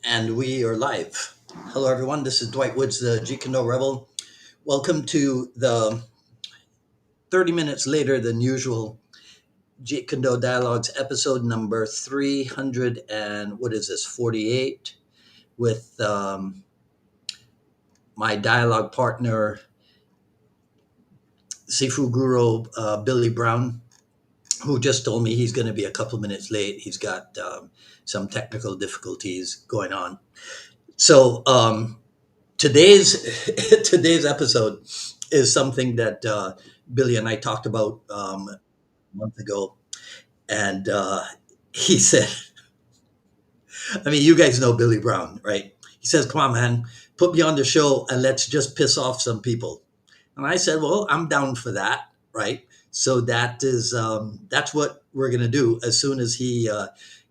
And we are live. Hello, everyone. This is Dwight Woods, the Jeet Kune Rebel. Welcome to the 30 minutes later than usual Jeet Kune Dialogues episode number 300 and what is this, 48, with my dialogue partner, Sifu Guru Billy Brown, who just told me he's going to be a couple minutes late. He's got some technical difficulties going on. So, today's today's episode is something that Billy and I talked about a month ago, and he said, "I mean, you guys know Billy Brown, right?" He says, "Come on, man, put me on the show and let's just piss off some people." And I said, "Well, I'm down for that, right?" So that's what we're gonna do as soon as he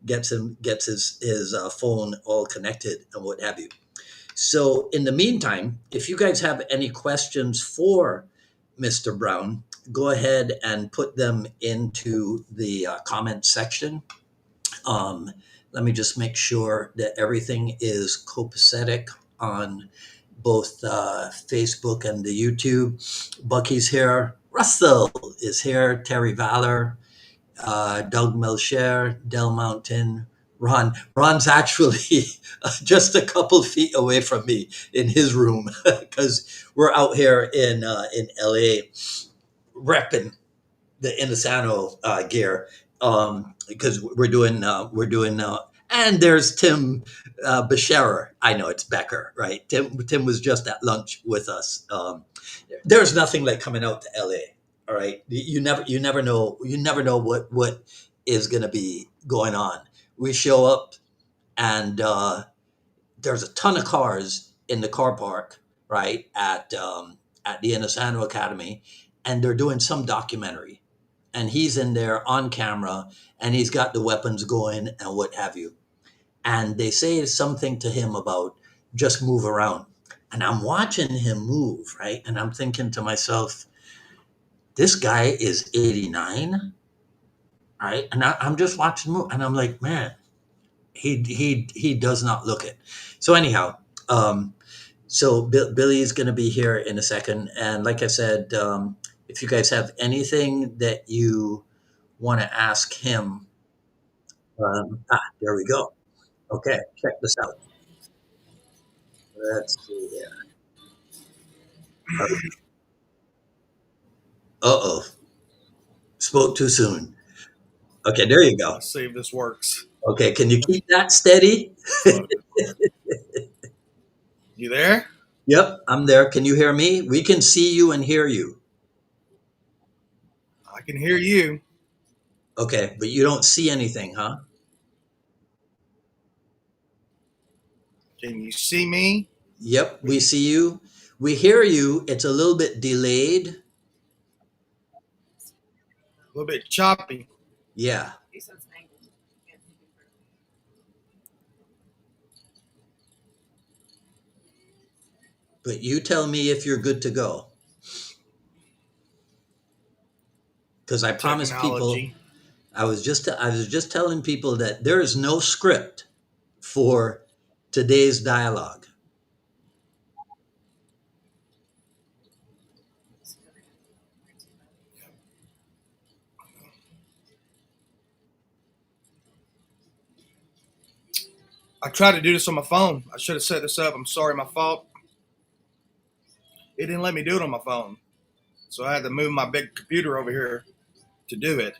gets his phone all connected and what have you. So, in the meantime, if you guys have any questions for Mr. Brown, go ahead and put them into the comment section. Um, Let me just make sure that everything is copacetic on both Facebook and the YouTube. Bucky's here. Russell is here. Terry Valor, Doug Melcher, Del Mountain, Ron. Ron's actually just a couple feet away from me in his room because we're out here in LA repping the Inasano gear because we're doing and there's Tim Bescherer. I know it's Becker, right? Tim was just at lunch with us. There's nothing like coming out to LA. All right, you never know what is going to be going on. We show up and there's a ton of cars in the car park, right at the Inasano Academy, and they're doing some documentary, and he's in there on camera, and he's got the weapons going and what have you, and they say something to him about just move around, and I'm watching him move, right, and I'm thinking to myself, this guy is 89, right? And I'm just watching him, and I'm like, man, he does not look it. So anyhow, um, Billy is going to be here in a second, and like I said, if you guys have anything that you want to ask him, there we go. Okay, check this out. Let's see here. Uh oh, spoke too soon. Okay, there you go. Let's see if this works. Okay, can you keep that steady? Look, you there? Yep, I'm there. Can you hear me? We can see you and hear you. I can hear you. Okay, but you don't see anything, huh? Can you see me? Yep, we see you. We hear you. It's a little bit delayed. A little bit choppy. Yeah, but you tell me if you're good to go. Because I promised people, Technology. I was just telling people that there is no script for today's dialogue. I tried to do this on my phone. I should have set this up. I'm sorry, my fault. It didn't let me do it on my phone. So I had to move my big computer over here to do it.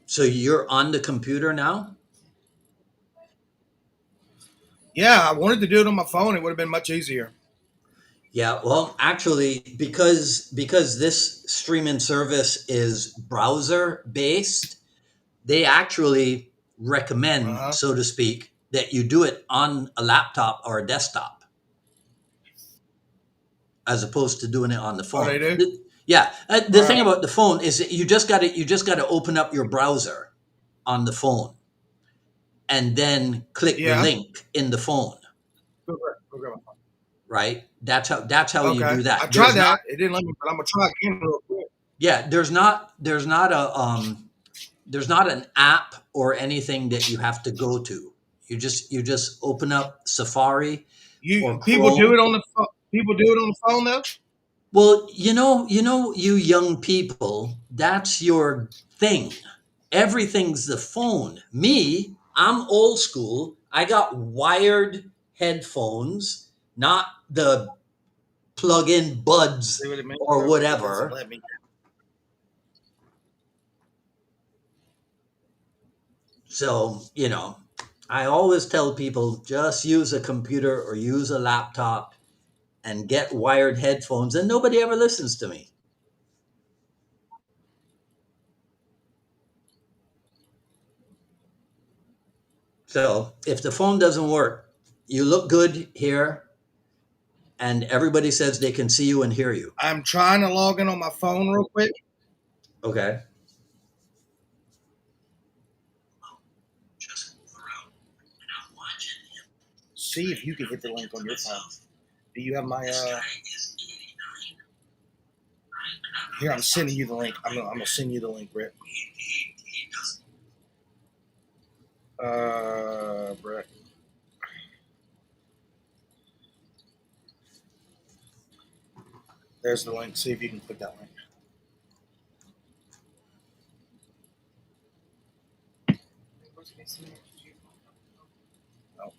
So you're on the computer now? Yeah, I wanted to do it on my phone. It would have been much easier. Yeah, well, actually, because this streaming service is browser based, they actually recommend, Uh-huh. so to speak, that you do it on a laptop or a desktop as opposed to doing it on the Oh, phone. they do? Yeah, the All thing right. about the phone is that you just got to open up your browser on the phone and then click the Yeah. link in the phone, Go grab my phone. right? That's how you Okay. do I that. tried There's not that. It didn't let me, but I'm going to try again real quick. Yeah, there's not an app or anything that you have to go to. You just open up Safari or You people do Chrome. it on the people do it on the phone though. Well, you young people, that's your thing. Everything's the phone. Me, I'm old school. I got wired headphones, not the plug-in See buds what it means, or bro? It doesn't whatever. let me. So, I always tell people just use a computer or use a laptop and get wired headphones, and nobody ever listens to me. So, if the phone doesn't work, you look good here, and everybody says they can see you and hear you. I'm trying to log in on my phone real quick. Okay. See if you can hit the link on your phone. Do you have my here? I'm sending you the link. I'm gonna send you the link, Brett. Brett. There's the link. See if you can click that link. Oh.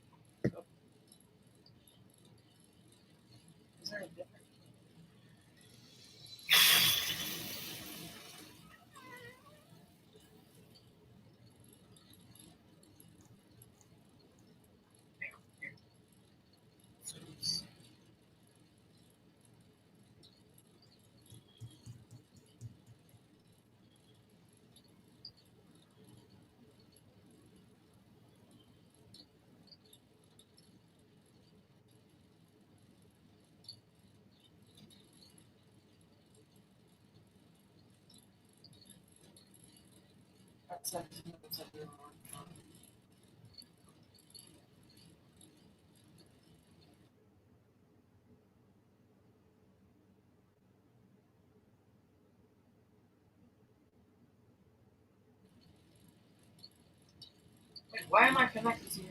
Why am I connected to you?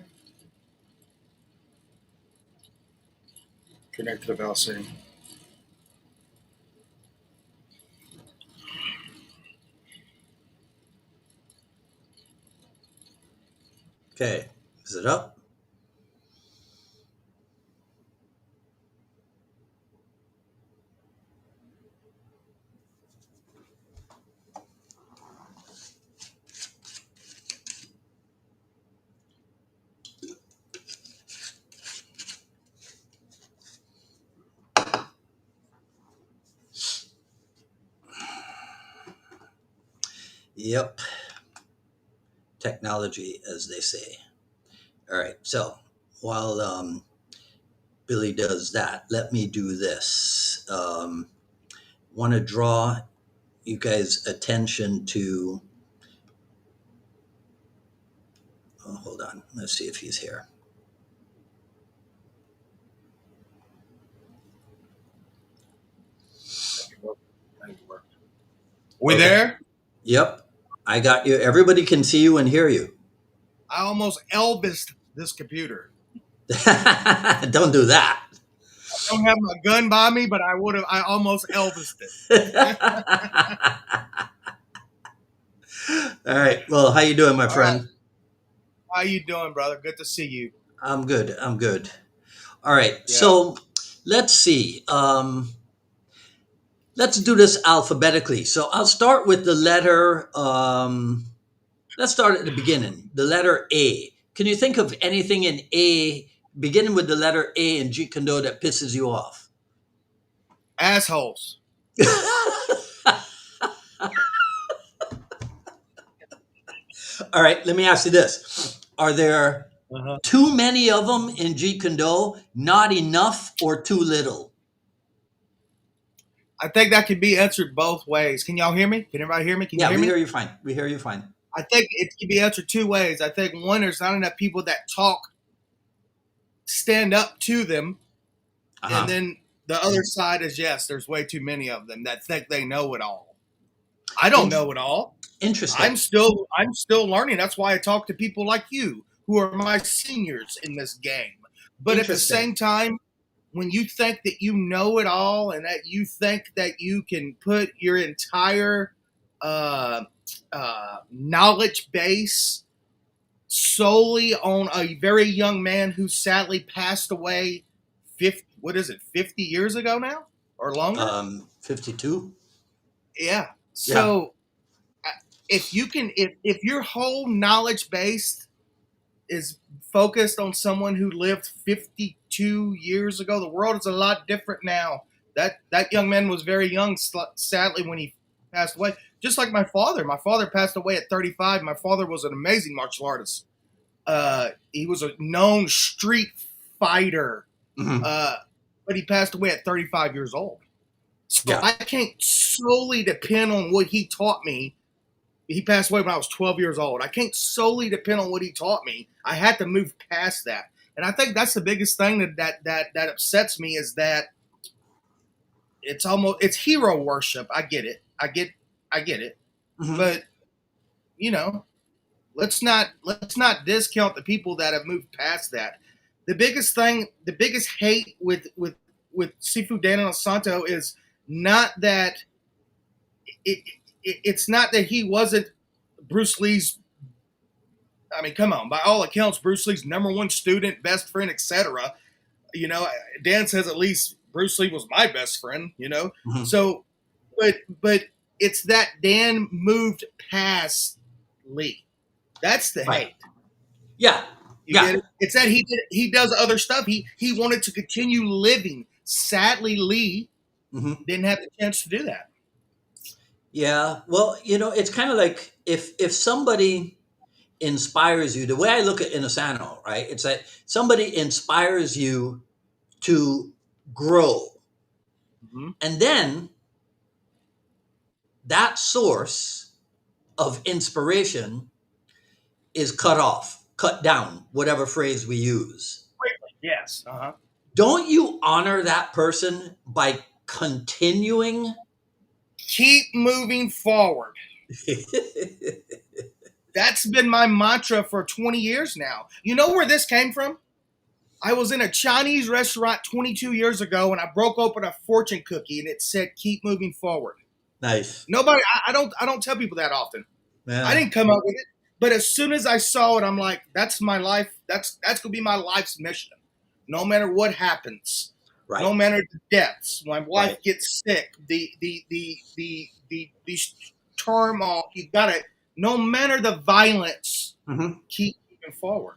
Connect to the Val City. Okay. Is it up? Yep. Technology, as they say. All right. So while Billy does that, let me do this. Want to draw you guys' attention to. Oh, hold on. Let's see if he's here. We Okay. there? Yep. I got you. Everybody can see you and hear you. I almost Elvised this computer. Don't do that. I don't have my gun by me, but I would have. I almost Elvised it. All right. Well, how you doing, my All right. friend? How you doing, brother? Good to see you. I'm good. I'm good. All right. Yeah. So let's see. Let's do this alphabetically. So I'll start with the letter. Let's start at the beginning. The letter A. Can you think of anything in A, beginning with the letter A in Jeet Kune Do that pisses you off? Assholes. All right. Let me ask you this: are there Uh-huh. too many of them in Jeet Kune Do, not enough, or too little? I think that can be answered both ways. Can y'all hear me? Can everybody hear me? Can you Yeah, hear we me? hear you fine. We hear you fine. I think it can be answered two ways. I think one, there's not enough people that talk, stand up to them, Uh and huh. then the other side is yes, there's way too many of them that think they know it all. I don't In- know it all. interesting. I'm still learning. That's why I talk to people like you who are my seniors in this game. But at the Interesting. same time, when you think that you know it all and that you think that you can put your entire uh, knowledge base solely on a very young man who sadly passed away 50 years ago now or longer. 52. Yeah. Yeah. So if you can, if your whole knowledge base is focused on someone who lived 52 years ago, the world is a lot different now. That young man was very young, sadly, when he passed away. Just like my father. My father passed away at 35. My father was an amazing martial artist. He was a known street fighter, Hmm. uh, but he passed away at 35 years old. So Yeah. I can't solely depend on what he taught me. He passed away when I was 12 years old. I can't solely depend on what he taught me. I had to move past that. And I think that's the biggest thing that upsets me is that it's hero worship. I get it. I get it. Hmm. But you know, let's not discount the people that have moved past that. The biggest hate with Sifu Daniel Santo is not that it's not that he wasn't Bruce Lee's. I mean, come on. By all accounts, Bruce Lee's number one student, best friend, etc. You know, Dan says at least Bruce Lee was my best friend. You know, Hmm. so but it's that Dan moved past Lee. That's the Right. hate. Yeah. You Yeah. get it? It's that he does other stuff. He wanted to continue living. Sadly, Lee Hmm. didn't have the chance to do that. Yeah. Well, it's kind of like if somebody inspires you, the way I look at Inasano, right? It's that somebody inspires you to grow. Mm-hmm. And then that source of inspiration is cut off, cut down, whatever phrase we use. Yes. Uh-huh. Don't you honor that person by continuing? Keep moving forward. That's been my mantra for 20 years now. You know where this came from? I was in a Chinese restaurant 22 years ago and I broke open a fortune cookie and it said keep moving forward. Nice. Nobody I don't tell people that often. I Yeah. didn't come up with it. But as soon as I saw it, I'm like, that's my life. That's gonna be my life's mission. No matter what happens, Right. no matter the deaths, my Right. wife gets sick, the turmoil, you gotta no matter the violence, Hmm. keep moving forward.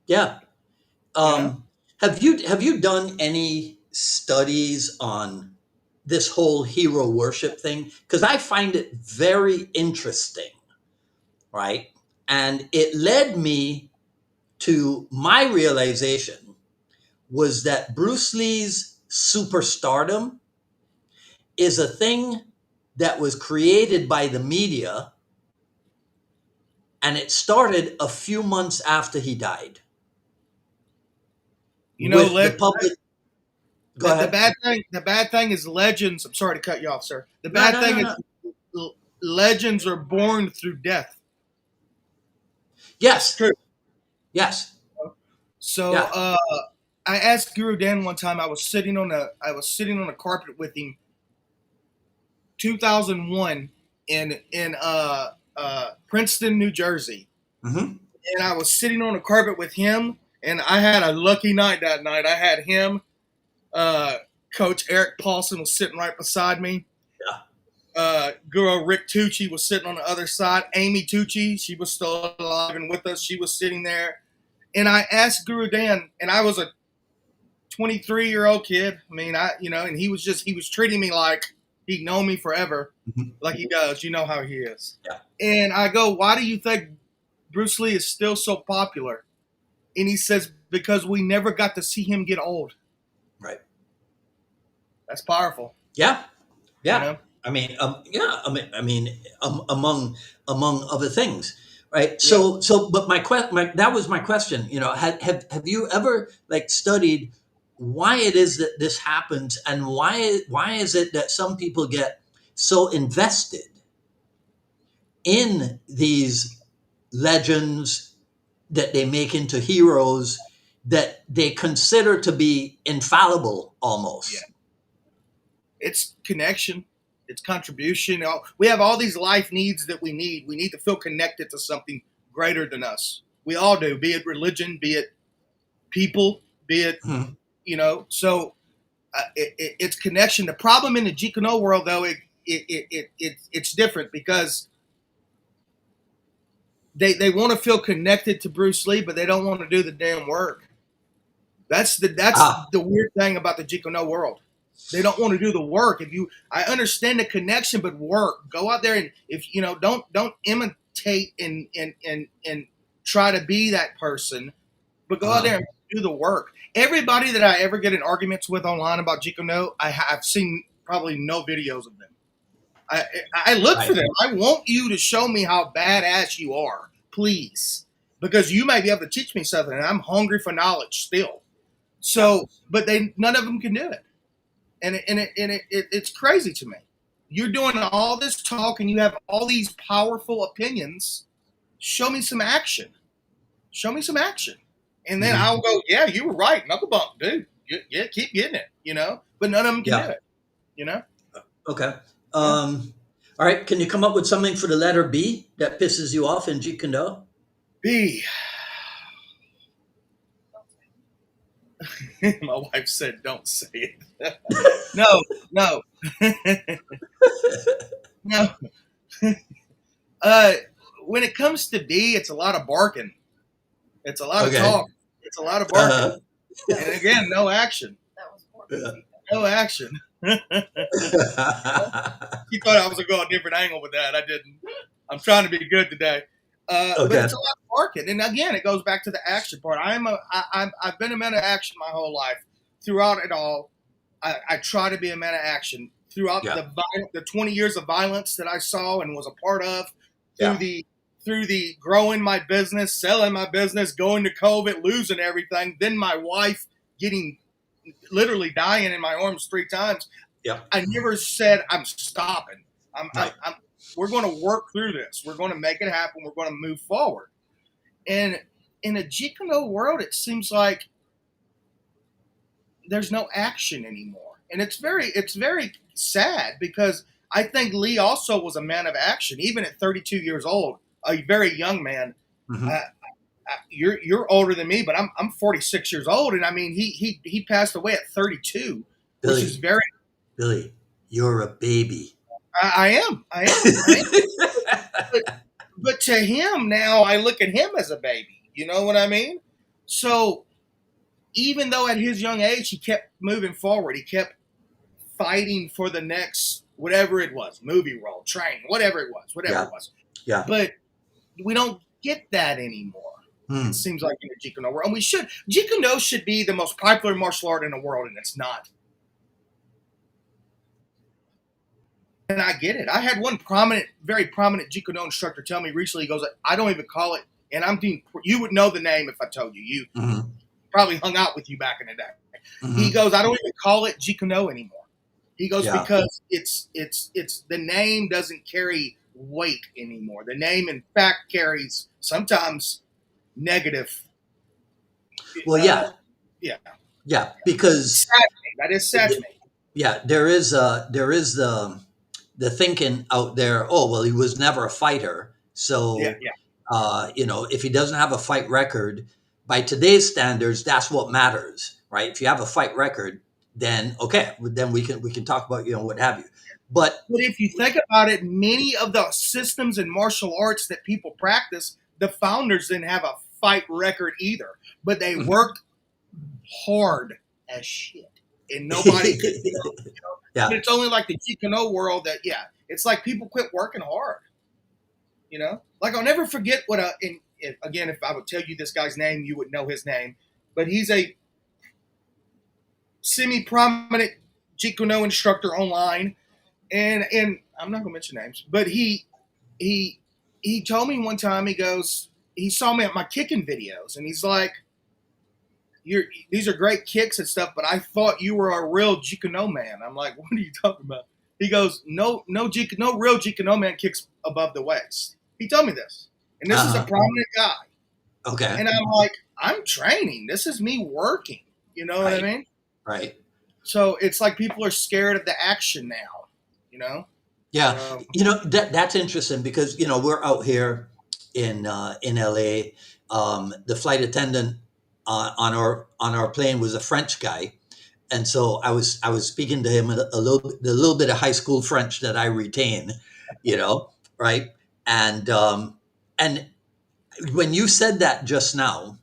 Yeah. You know? Um, have you done any studies on this whole hero worship thing? Because I find it very interesting, right? And it led me to my realization was that Bruce Lee's superstardom is a thing that was created by the media, and it started a few months after he died You know, with the public. Go the ahead. bad thing is legends. I'm sorry to cut you off, sir. The No, bad no, thing no, is no. legends are born through death. It's Yes. true. Yes. So Yeah. I asked Guru Dan one time. I was sitting on a carpet with him, 2001, in Princeton, New Jersey, Hmm. and I was sitting on a carpet with him. And I had a lucky night that night. I had him. Coach Eric Paulson was sitting right beside me. Yeah. Guru Rick Tucci was sitting on the other side. Amy Tucci, she was still alive and with us. She was sitting there. And I asked Guru Dan, and I was a 23-year-old kid. I mean, and he was treating me like he'd known me forever, Mhm. like he does. You know how he is. Yeah. And I go, why do you think Bruce Lee is still so popular? And he says, because we never got to see him get old. Right. That's powerful, Yeah. you Yeah. know? Yeah. Among other things, right? Yeah. But that was my question. Have you ever like studied why it is that this happens, and why is it that some people get so invested in these legends that they make into heroes that they consider to be infallible Yeah. almost. It's connection, it's contribution. We have all these life needs that we need. We need to feel connected to something greater than us. We all do, be it religion, be it people, be it, Mhm. so it's connection. The problem in the Jeet Kune world, though, it's different because they want to feel connected to Bruce Lee, but they don't want to do the damn work. That's Ah, the weird thing about the Jeet Kune world. They don't want to do the work. I understand the connection, but work. Go out there and if don't imitate and try to be that person, but go out there uh, and do the work. Everybody that I ever get in arguments with online about Jeet Kune, I've seen probably no videos of them. I, I look for right. them. I want you to show me how badass you are, please, because you may be able to teach me something, and I'm hungry for knowledge still. Yeah. So, but none of them can do it, it's crazy to me. You're doing all this talk, and you have all these powerful opinions. Show me some action. Show me some action, and then Mhm. I'll go. Yeah, you were right, knuckle bump, dude. Yeah, keep getting it. But none of them can do Yeah. it. You know. Okay. Yeah. All right. Can you come up with something for the letter B that pisses you off in Jeet Kune Do? B. My wife said, "Don't say it." No, no, no. Uh, when it comes to B, it's a lot of barking. It's a lot of Okay. talk. It's a lot of barking, Uh-huh. and again, no action. Yeah. No action. He thought I was gonna go a different angle with that. I didn't. I'm trying to be good today. But Okay. it's a lot of market, and again, it goes back to the action part. I've been a man of action my whole life. Throughout it all, I try to be a man of action. Throughout Yeah. the 20 years of violence that I saw and was a part of, through Yeah. the growing my business, selling my business, going to COVID, losing everything, then my wife getting literally dying in my arms 3 times. Yeah. I never said I'm stopping. Right. We're going to work through this. We're going to make it happen. We're going to move forward. And in a Jeet Kune world, it seems like there's no action anymore, and it's very sad because I think Lee also was a man of action, even at 32 years old, a very young man. Hmm. Uh, you're older than me, but I'm 46 years old, and I mean he passed away at 32, which is Billy, very. Billy, you're a baby. I am. But, but to him now, I look at him as a baby. You know what I mean? So even though at his young age he kept moving forward, he kept fighting for the next whatever it was, movie role, train, whatever Yeah. it was. Yeah. But we don't get that anymore. It Hmm. seems like in the Jeet Kune world, and we should. Jeet Kune should be the most popular martial art in the world, and it's not. And I get it. I had one very prominent Jeet Kune instructor tell me recently. He goes, "I don't even call it." And I'm being. You would know the name if I told you. You Hmm. probably hung out with you back in the day. He Hmm. goes, "I don't even call it Jeet Kune anymore." He goes Yeah. because it's the name doesn't carry weight anymore. The name, in fact, carries sometimes negative. Well, Uh, yeah. yeah, Yeah. Because sad to me. That is sad to me. yeah, there is the thinking out there. Oh well, he was never a fighter, Yeah, so yeah, if he doesn't have a fight record, by today's standards, that's what matters, right? If you have a fight record, then okay, then we can talk about what have you. But but if you think about it, many of the systems in martial arts that people practice, the founders didn't have a fight record either, but they worked hard as shit, and nobody could. But yeah, it's only like the Jeet Kune world that it's like people quit working hard. Like I'll never forget what again, if I would tell you this guy's name, you would know his name, but he's a semi-prominent Jeet Kune instructor online, and I'm not gonna mention names, but he he told me one time, he saw me at my kicking videos, and he's like, these are great kicks and stuff, but I thought you were a real Jeet Kune man. I'm like, what are you talking about? He goes, no real Jeet Kune man kicks above the waist. He told me this, and this is a uh-huh. prominent guy. Okay. And I'm like, I'm training. This is me working. You know what I Right. mean? Right. So it's like people are scared of the action now. You know? Yeah. So That's interesting because we're out here in LA. The flight attendant on our plane was a French guy, and so I was speaking to him a little bit of high school French that I retain, you know, right? And when you said that just now,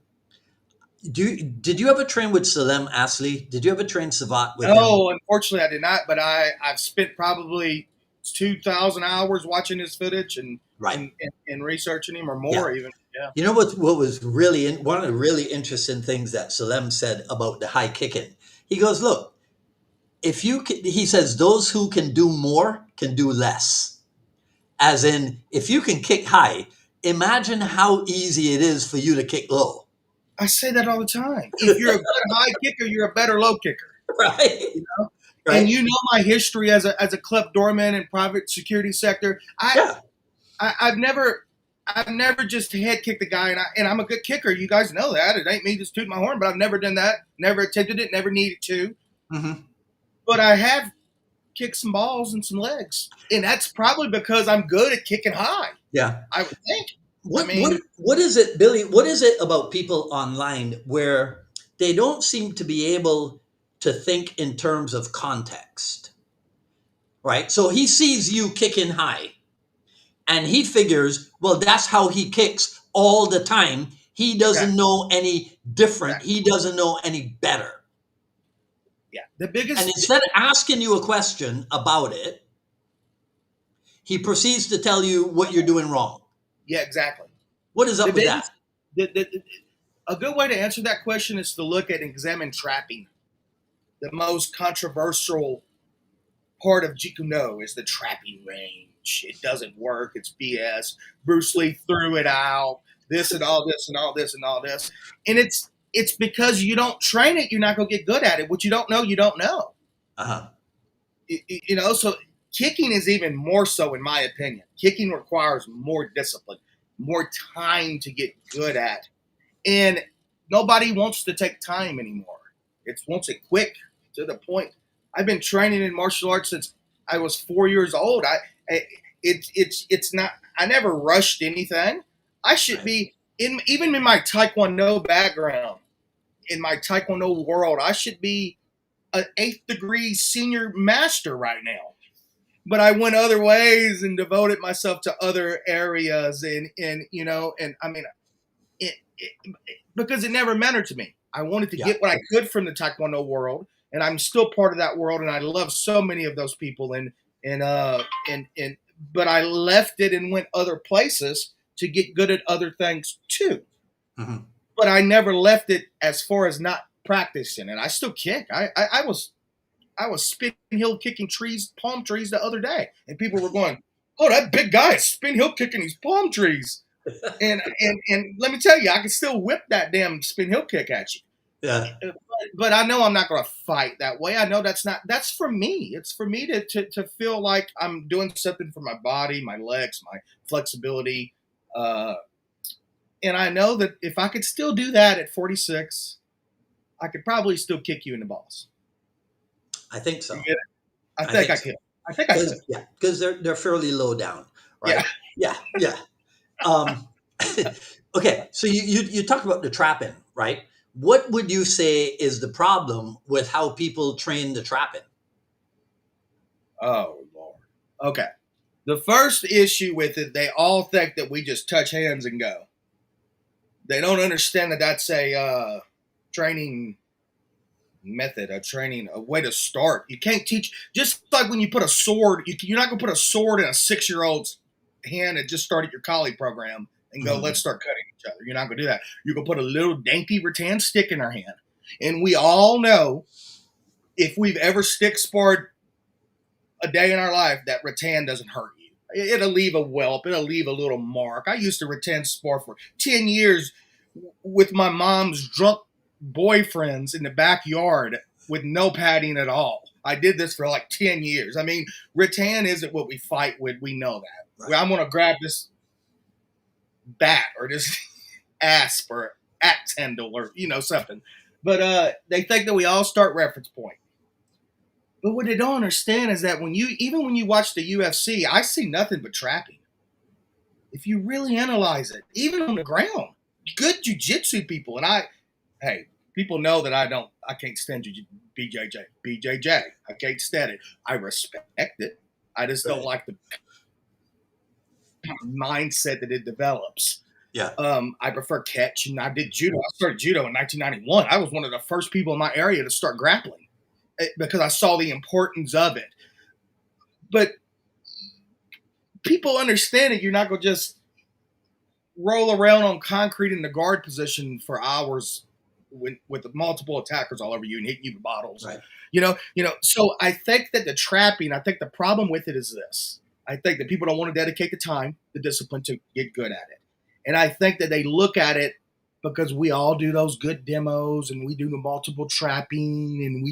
did you ever train with Salem Asli? Did you ever train Savat with him? no, unfortunately I did not, but I've spent probably 2,000 hours watching his footage Right. and researching him or Yeah. more even. Yeah. You know what was really one of the really interesting things that Salem said about the high kicking. He goes, look, if you can, he says those who can do more can do less. As in, if you can kick high, imagine how easy it is for you to kick low. I say that all the time. If you're a good high kicker, you're a better low kicker. Right. You know? And Right. you know my history as a club doorman in private security sector. Yeah. I've never just head kicked a guy, and I'm a good kicker. You guys know that. It ain't me just tooting my horn, but I've never done that. Never attempted it. Never needed to. Hmm. But I have kicked some balls and some legs, and that's probably because I'm good at kicking high. Yeah. I would think. I What what mean, what is it, Billy? What is it about people online where they don't seem to be able to think in terms of context? Right? So he sees you kicking high and he figures, well, that's how he kicks all the time. He doesn't exactly, know any different. exactly. He doesn't know any better. Yeah, the And biggest. instead of asking you a question about it, he proceeds to tell you what you're doing wrong. Yeah, exactly. What is The up with that? biggest. A good way to answer that question is to look at and examine trapping. The most controversial part of Jeet Kune is the trapping range. It doesn't work. It's BS. Bruce Lee threw it out. This and all this and all this and all this, and it's because you don't train it. You're not gonna get good at it. What you don't know, you don't know. Uh-huh. So kicking is even more so, in my opinion. Kicking requires more discipline, more time to get good at, and nobody wants to take time anymore. It wants it quick to the point. I've been training in martial arts since I was 4 years old. It's not. I never rushed anything. I should Right. be even in my Taekwondo background, in my Taekwondo world. I should be an eighth degree senior master right now. But I went other ways and devoted myself to other areas, and I mean, it because it never mattered to me. I wanted to Yeah. get what I could from the Taekwondo world, and I'm still part of that world, and I love so many of those people, and but I left it and went other places to get good at other things too. Hmm. But I never left it as far as not practicing it. I still kick. I was spin hill kicking trees, palm trees the other day, and people were going, "Oh, that big guy is spin hill kicking these palm trees." And let me tell you, I can still whip that damn spin hill kick at you. Yeah. But I know I'm not going to fight that way. I know that's for me. It's for me to feel like I'm doing something for my body, my legs, my flexibility. Uh, and I know that if I could still do that at 46, I could probably still kick you in the balls. I think You so. get it? I I think think I so. could. I think I could. Because they're fairly low down, Yeah. right? Yeah. Yeah. Um, okay, so you talked about the trapping, right? What would you say is the problem with how people train the trapping? Oh Lord. Okay. The first issue with it, they all think that we just touch hands and go. They don't understand that that's a training method, a way to start. You can't teach, just like when you put a sword, you're not going to put a sword in a 6 year old's hand and just started your collie program and go, let's Mhm. start cutting each other. You're not going to do that. You're going to put a little dainty rattan stick in our hand. And we all know, if we've ever stick sparred a day in our life, that rattan doesn't hurt you. It'll leave a whelp. It'll leave a little mark. I used to rattan spar for 10 years with my mom's drunk boyfriends in the backyard with no padding at all. I did this for like 10 years. I mean, rattan isn't what we fight with. We know that. Right. I'm going to grab this bat or this. ASP or axe handle or something. But they think that we all start reference point. But what they don't understand is that when you watch the UFC, I see nothing but trapping. If you really analyze it, even on the ground, good jujitsu people, and hey, people know that I can't stand BJJ. I can't stand it. I respect it. I just don't Right. like the mindset that it develops. Yeah. I prefer catch, and I did judo. I started judo in 1991. I was one of the first people in my area to start grappling because I saw the importance of it. But people understand that you're not going to just roll around on concrete in the guard position for hours with multiple attackers all over you and hitting you with bottles. Right. So I think that I think the problem with it is this. I think that people don't want to dedicate the time, the discipline to get good at it. And I think that they look at it because we all do those good demos and we do the multiple trapping and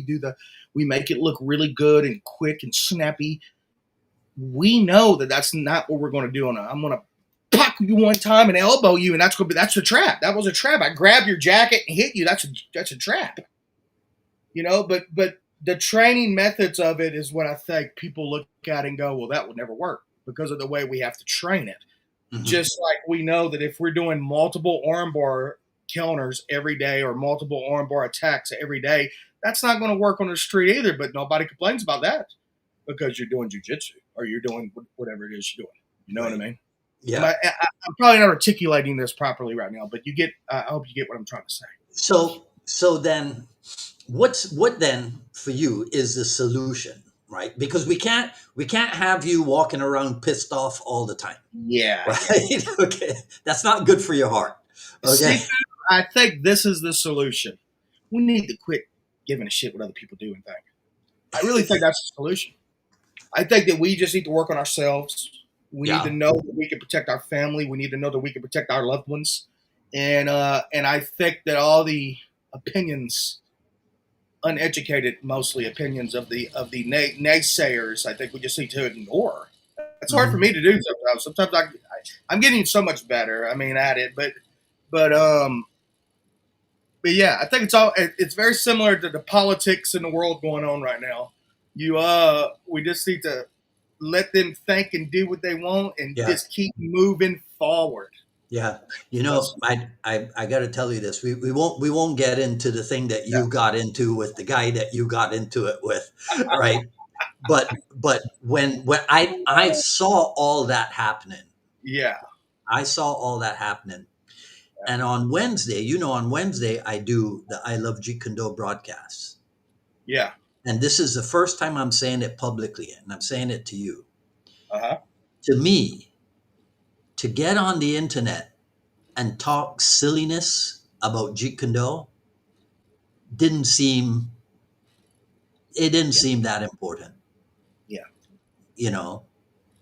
we make it look really good and quick and snappy. We know that that's not what we're going to do I'm going to pop you one time and elbow you, and that's the trap. That was a trap. I grab your jacket and hit you. That's a trap. But the training methods of it is what I think people look at and go, well, that would never work because of the way we have to train it. Mm-hmm. Just like we know that if we're doing multiple armbar counters every day or multiple armbar attacks every day, that's not going to work on the street either. But nobody complains about that because you're doing jujitsu or you're doing whatever it is you're doing. You know Right. what I mean? Yeah. I'm probably not articulating this properly right now, but I hope you get what I'm trying to say. So then what then for you is the solution, right? Because we can't have you walking around pissed off all the time, Yeah. right? Okay, that's not good for your heart. Okay. See, I think this is the solution. We need to quit giving a shit what other people do and think. I really think that's the solution. I think that we just need to work on ourselves. We need to Yeah. know that we can protect our family. We need to know that we can protect our loved ones. And I think that all the opinions, uneducated mostly opinions of the naysayers, I think we just need to ignore. It's hard for Mhm. me to do sometimes. Sometimes I'm getting so much better. I mean, at it, but but yeah, I think it's very similar to the politics in the world going on right now. We just need to let them think and do what they want and Yeah. just keep moving forward. Yeah. That's I got to tell you this. We won't get into the thing that yeah, you got into with the guy that you got into it with, right? But when I saw all that happening, yeah, I saw all that happening. And on Wednesday, on Wednesday I do the I Love Jeet Kune broadcasts. yeah, And this is the first time I'm saying it publicly, and I'm saying it to you. uh-huh, To me, to get on the internet and talk silliness about Jeet Kune didn't seem it didn't yeah, seem that important, yeah, you know.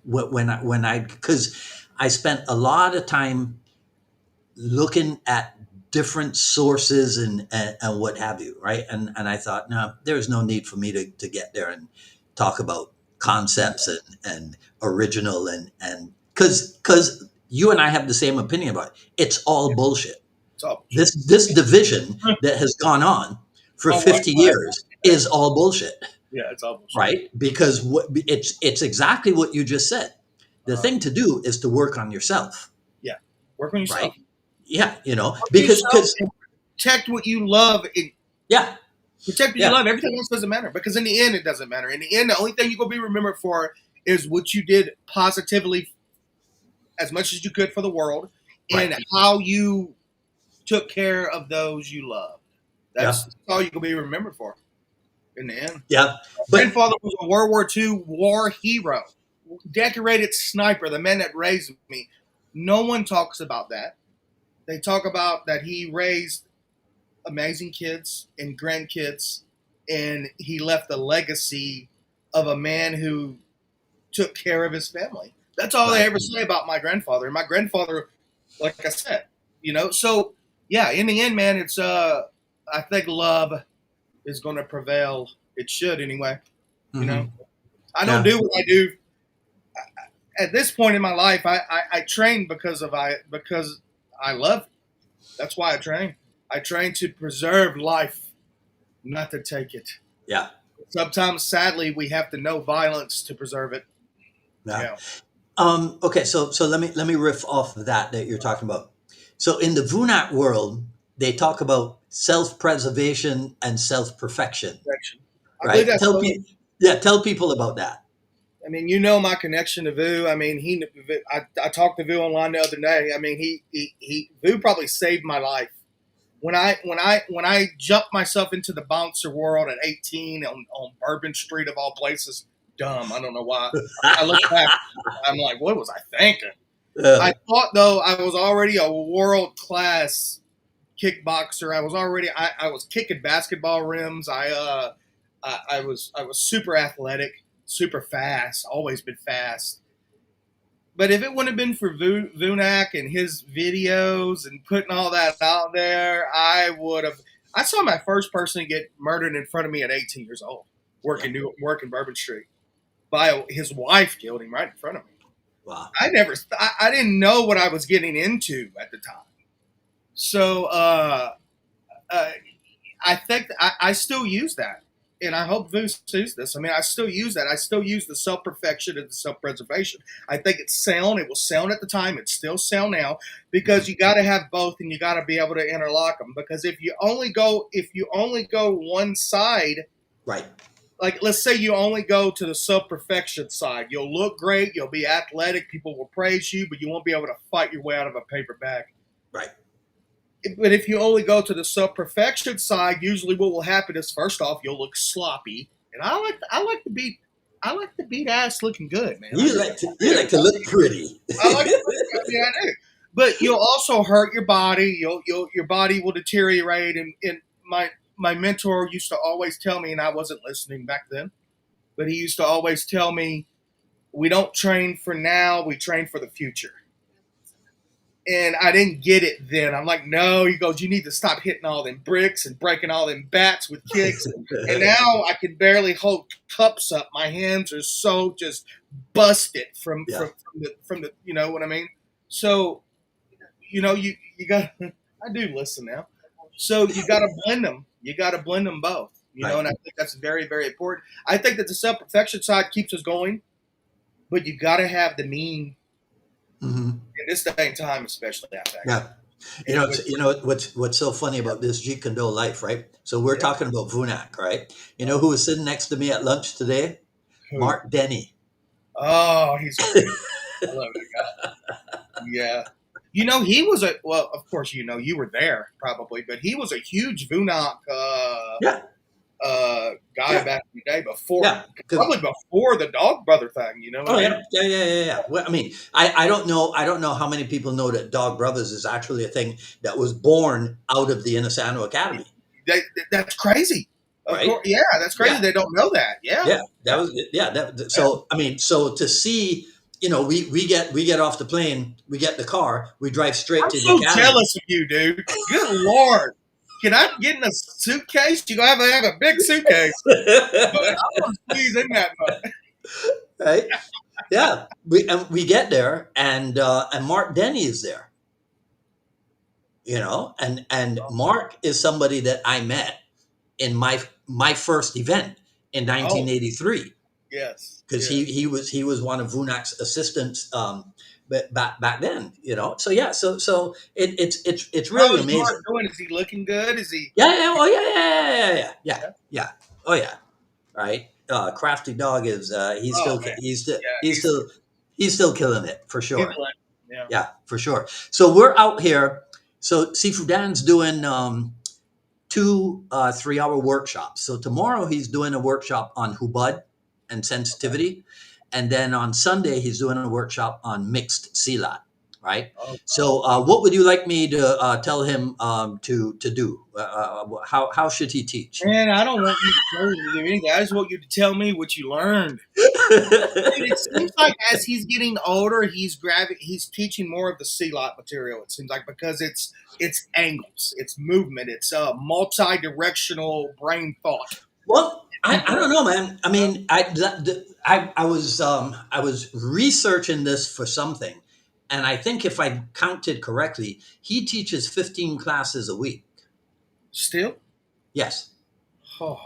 When I because I spent a lot of time looking at different sources and what have you, right? And I thought, no, there's no need for me to get there and talk about concepts and original and because you and I have the same opinion about it. It's all bullshit. it's all This division that has gone on for on one 50 side. years is all bullshit, Yeah, it's all bullshit. right? Because it's exactly what you just said. The Uh-huh. thing to do is to work on yourself, Yeah, work on right? yourself. Yeah, Work on yourself because and protect what you love. And yeah, protect what you yeah, love. Everything else doesn't matter because in the end, it doesn't matter. In the end, the only thing you're gonna be remembered for is what you did positively as much as you could for the world right, and how you took care of those you love. yeah, That's all you can be remembered for in the end. yeah. My But grandfather was a World War II war hero, decorated sniper, the man that raised me. No one talks about that. They talk about that he raised amazing kids and grandkids, and he left a legacy of a man who took care of his family. That's all they right, ever say about my grandfather. And my grandfather, like I said, so yeah, in the end, man, it's I think love is gonna prevail. It should anyway. You know, hmm, I don't yeah, do what I do at this point in my life. I train because I love That's why I train. I train to preserve life, not to take it. Yeah. Sometimes, sadly, we have to know violence to preserve it. Yeah. Yeah. Okay, so let me riff off of that you're talking about. So in the Vunat world, they talk about self-preservation and self-perfection, Protection. I believe right? that's really. Tell people about that. I mean, you know my connection to Vu. I mean, I talked to Vu online the other day. I mean, Vu probably saved my life when I jumped myself into the bouncer world at 18 on Bourbon Street of all places. Dumb. I don't know why. I look back. I'm like, what was I thinking? I Uh, thought though I was already a world class kickboxer. I was kicking basketball rims. I was super athletic, super fast. Always been fast. But if it wouldn't have been for Vunak and his videos and putting all that out there, I would have. I saw my first person get murdered in front of me at 18 years old, yeah. working Bourbon Street. By his wife killed him right in front of me. Wow. I didn't know what I was getting into at the time. So uh, I think I still use that, and I hope Vu sees this. I mean, I still use that. I still use the self perfection and the self preservation. I think it's sound. It was sound at the time. It's still sound now Mhm. because you got to have both, and you got to be able to interlock them. Because if you only go one side, Right. like let's say you only go to the self perfection side, you'll look great, you'll be athletic, people will praise you, but you won't be able to fight your way out of a paper bag. Right. But if you only go to the self perfection side, usually what will happen is first off you'll look sloppy, and I like to beat ass looking good, man. I do. I You do. like to look pretty. I like to look. I mean, I do. But you'll also hurt your body. Your body will deteriorate. And my mentor used to always tell me, and I wasn't listening back then, but he used to always tell me, we don't train for now, we train for the future. And I didn't get it then. I'm like, no. He goes, you need to stop hitting all them bricks and breaking all them bats with kicks. And now I can barely hold cups up. My hands are so just busted from Yeah. from the you know what I mean. So you got. I do listen now. So you got to blend them. You got to blend them both. Right. And I think that's very very important. I think that the self perfection side keeps us going, but you got to have the mean Hmm. in this day and time, especially I think. Yeah. And with You know what's so funny about this Jeet Kune life, right? So we're yeah, talking about Vunak, right? You know who was sitting next to me at lunch today? who? Mark Denny. Oh, he's great. I love that guy. Yeah. He was well, of course, you were there probably, but he was a huge Vunok Yeah. guy Yeah. back in the day before, Yeah. Because probably before the dog brother thing. You know what oh I yeah, mean? yeah. Well, I mean, I don't know how many people know that Dog Brothers is actually a thing that was born out of the Inasano Academy, That's crazy. Of right? course, yeah, that's crazy. Yeah. They don't know that. Yeah, Yeah, that yeah, was yeah. yeah. So I mean, so to see, we get off the plane, we get in the car, we drive straight I'm to the so academy. jealous of you, dude. Good lord. Can I get in a suitcase? You gonna have a big suitcase, but I want to squeeze in that much. Right? Yeah, we get there, and Mark Denny is there, and Mark is somebody that I met in my first event in Oh, 1983 yes, because yes. he was one of Vunak's assistants. But back then, so yeah, so it's How really is Mark amazing. doing? Is he looking good? Is he? Yeah, yeah, oh yeah, Yeah, yeah, oh yeah, right. Crafty Dog is oh man, yeah, he's still killing it for he's sure. like, yeah. Yeah, for sure. So we're out here. So Sifu Dan's doing two 3 hour workshops. So tomorrow he's doing a workshop on hubad and sensitivity, and then on Sunday he's doing a workshop on mixed silat. Right. Oh, So what would you like me to tell him to do? How should he teach? man, I don't want you to tell him to do anything. I just want you to tell me what you learned. Dude, it seems like as he's getting older, he's teaching more of the C-lot material. It seems like because it's angles, it's movement, it's multi-directional brain thought. Well, I People, don't know, man. I mean, I was researching this for something, And I think if I counted correctly, he teaches 15 classes a week. Still? Yes. Oh,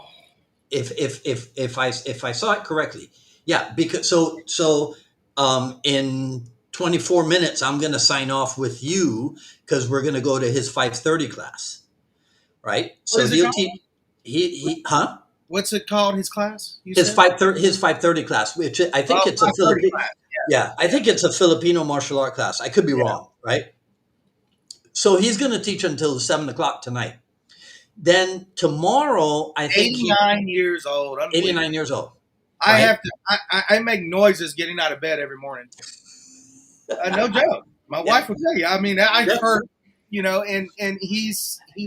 If I saw it correctly. Yeah, because in 24 minutes I'm going to sign off with you because we're going to go to his 5:30 class, right? what So is it he'll called? teach he huh? What's it called? His class? You His said? 5:30 class, which I Oh, think it's a 5:30 Filipino. class. Yeah, I think it's a Filipino martial art class. I could be Yeah. wrong, right? So he's going to teach until 7 o'clock tonight. Then tomorrow, I think he 89 years old. 89 Unbelievable. years old, I right? have to. I make noises getting out of bed every morning. No joke. My Yeah, wife will tell you. I mean, I yep, heard, and he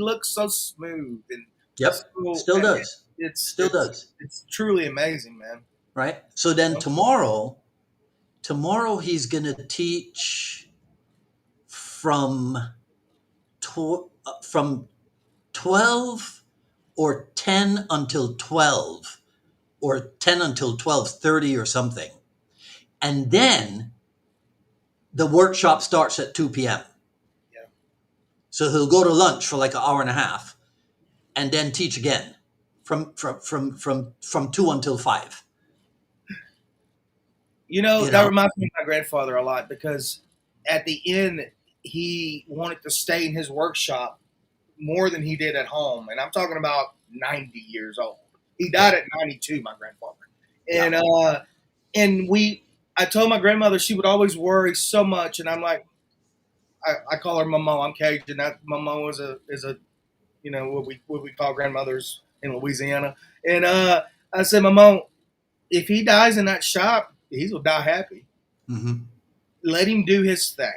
looks so smooth and yep. so. Still does, It's still does, it's truly amazing, man. right? So then tomorrow he's going to teach from from 12 or 10 until 12 or 10 until 12:30 or something. And then the workshop starts at 2 p.m. Yeah. So he'll go to lunch for like an hour and a half and then teach again from 2 until 5. You That know? reminds me of my grandfather a lot because at the end he wanted to stay in his workshop more than he did at home, and I'm talking about 90 years old. He Yeah. died at 92, my grandfather, Yeah. and I told my grandmother she would always worry so much, and I'm like, I call her Mama. I'm Cajun. That Mama is a what we call grandmothers in Louisiana, and I said, Mama, if he dies in that shop, he will die happy. Mhm. Let him do his thing.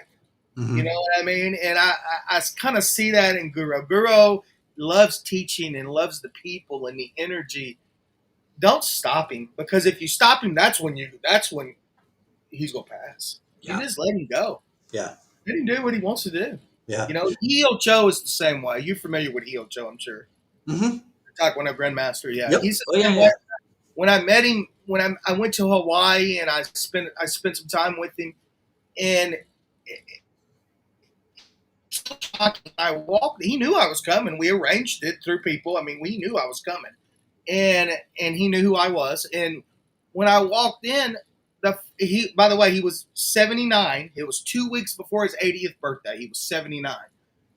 You know Mhm. what I mean? And I kind of see that in Guru. Guru loves teaching and loves the people and the energy. Don't stop him because if you stop him, that's when he's gonna pass. You Yeah. just let him go. Yeah. Let him do what he wants to do. Yeah. Hio Cho is the same way. You're familiar with Hio Cho, I'm sure. Mhm. Taekwondo Grandmaster, yeah. Yep. He's the Oh yeah, same way. yeah. When I met him, when I went to Hawaii and I spent some time with him, and I walked. He knew I was coming. We arranged it through people. I mean, we knew I was coming, and he knew who I was. And when I walked in, he by the way he was 79. It was 2 weeks before his 80th birthday. He was 79.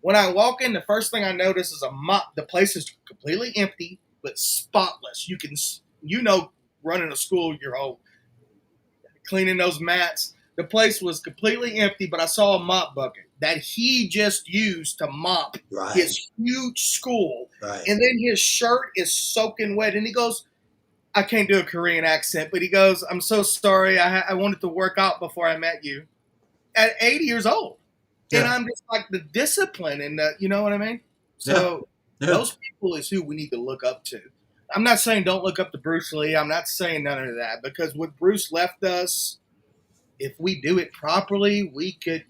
When I walk in, the first thing I notice is a mop. The place is completely empty but spotless. Running a school your whole cleaning those mats. The place was completely empty, but I saw a mop bucket that he just used to mop Right. his huge school. Right. And then his shirt is soaking wet. And he goes, I can't do a Korean accent, but he goes, I'm so sorry. I wanted to work out before I met you at 80 years old. And Yeah. I'm just like the discipline and you know what I mean? Yeah. So Yeah. those people is who we need to look up to. I'm not saying don't look up to Bruce Lee. I'm not saying none of that because what Bruce left us, if we do it properly, we could.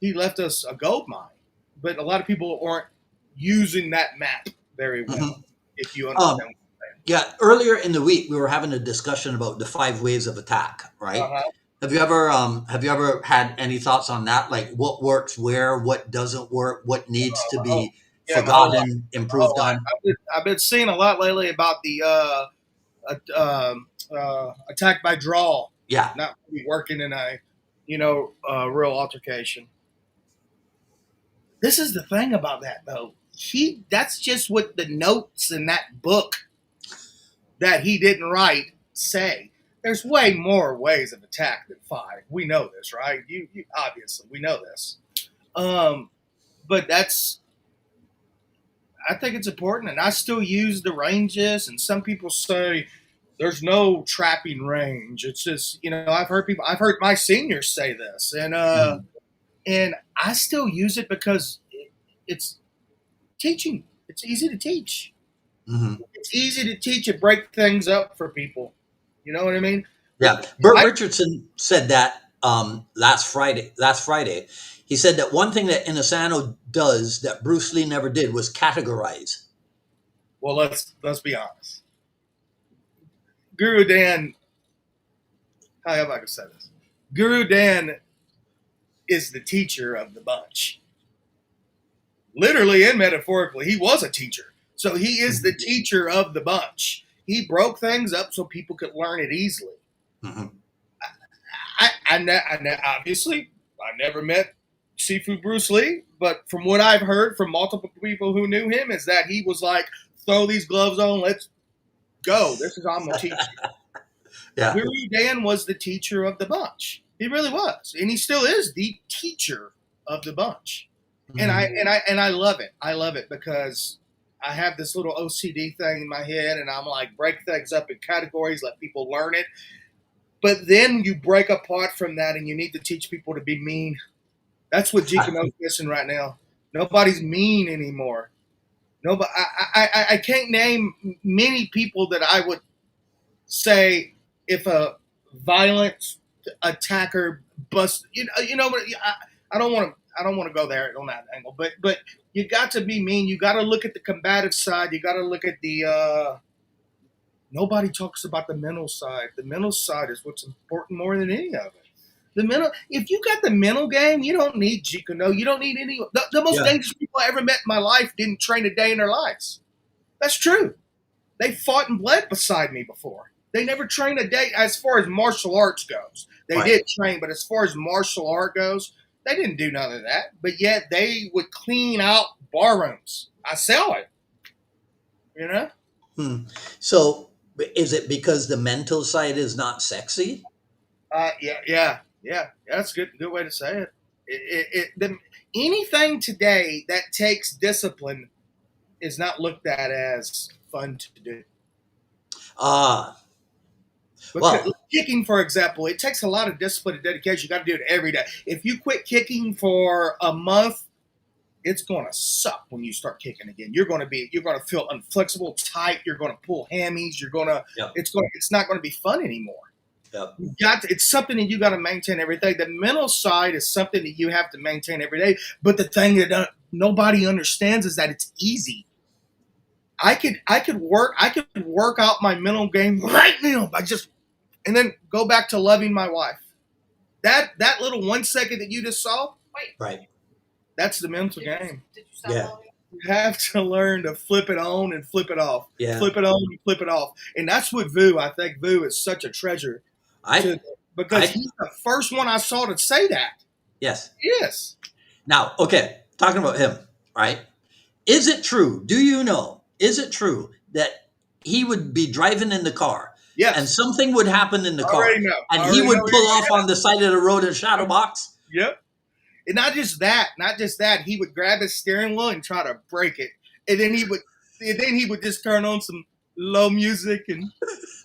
He left us a gold mine, but a lot of people aren't using that map very well. Mhm. If you understand Um, what yeah, earlier in the week we were having a discussion about the 5 ways of attack, I'm saying. right? Have you ever had any thoughts on that? Like what works where, what doesn't work, what needs to Oh, be yeah, my whole life. forgotten, My whole improved life. on? I've been seeing a lot lately about the attack by draw, Yeah. not really working in a real altercation. This is the thing about that though. That's just what the notes in that book that he didn't write say. There's way more ways of attack than five. We know this, right? You obviously we know this. Um, but I think it's important, and I still use the ranges. And some people say there's no trapping range. It's just I've heard my seniors say this, Mhm. and I still use it because it's teaching. It's easy to teach. Mhm. It's easy to teach and break things up for people. You know what I mean? Yeah, Bert I Richardson said that last Friday. Last Friday, he said that one thing that Inosanto does that Bruce Lee never did was categorize. Well, let's be honest. Guru Dan, how am I gonna say this? Guru Dan is the teacher of the bunch. Literally and metaphorically, he was a teacher. So he is the teacher of the bunch. He broke things up so people could learn it easily. Mm-hmm. Obviously, I never met Sifu Bruce Lee, but from what I've heard from multiple people who knew him, is that he was like, throw these gloves on, let's go. This is how I'm going to teach you. Yeah. Weary Dan was the teacher of the bunch. He really was, and he still is the teacher of the bunch. And I love it. I love it because I have this little OCD thing in my head, and I'm like, break things up in categories, let people learn it. But then you break apart from that, and you need to teach people to be mean. That's what Jeet Kune is missing right now. Nobody's mean anymore. Nobody. I can't name many people that I would say if a violent attacker bust. You know. I don't want to. I don't want to go there on that angle. But you got to be mean. You got to look at the combative side. You got to look at the. Nobody talks about the mental side. The mental side is what's important more than any of it. The mental. If you got the mental game, you don't need Jeet Kune. You don't need any. The most dangerous people I ever met in my life didn't train a day in their lives. That's true. They fought and bled beside me before. They never trained a day as far as martial arts goes. They did train, but as far as martial art goes, they didn't do none of that. But yet they would clean out bar rooms. I saw it. You know? So is it because the mental side is not sexy? Yeah. That's a good way to say it. Anything today that takes discipline is not looked at as fun to do. Because kicking, for example, it takes a lot of discipline and dedication. You got to do it every day. If you quit kicking for a month, it's going to suck when you start kicking again. You're going to feel inflexible, tight. You're going to pull hammies. It's not going to be fun anymore. Yep. It's something that you got to maintain every day. The mental side is something that you have to maintain every day. But the thing that nobody understands is that it's easy. I could work out my mental game right now and then go back to loving my wife. That little 1 second that you just saw, right? That's the mental game. Did you stop You have to learn to flip it on and flip it off. Yeah. Flip it on and flip it off. And that's what Vu. I think Vu is such a treasure. Because he's the first one I saw to say that. Yes. Yes. Now, okay, talking about him, right? Is it true? Do you know? Is it true that he would be driving in the car? Yes. And something would happen in the car. And he would pull off on the side of the road in shadow box? Yep. And not just that, he would grab his steering wheel and try to break it. And then he would just turn on some low music and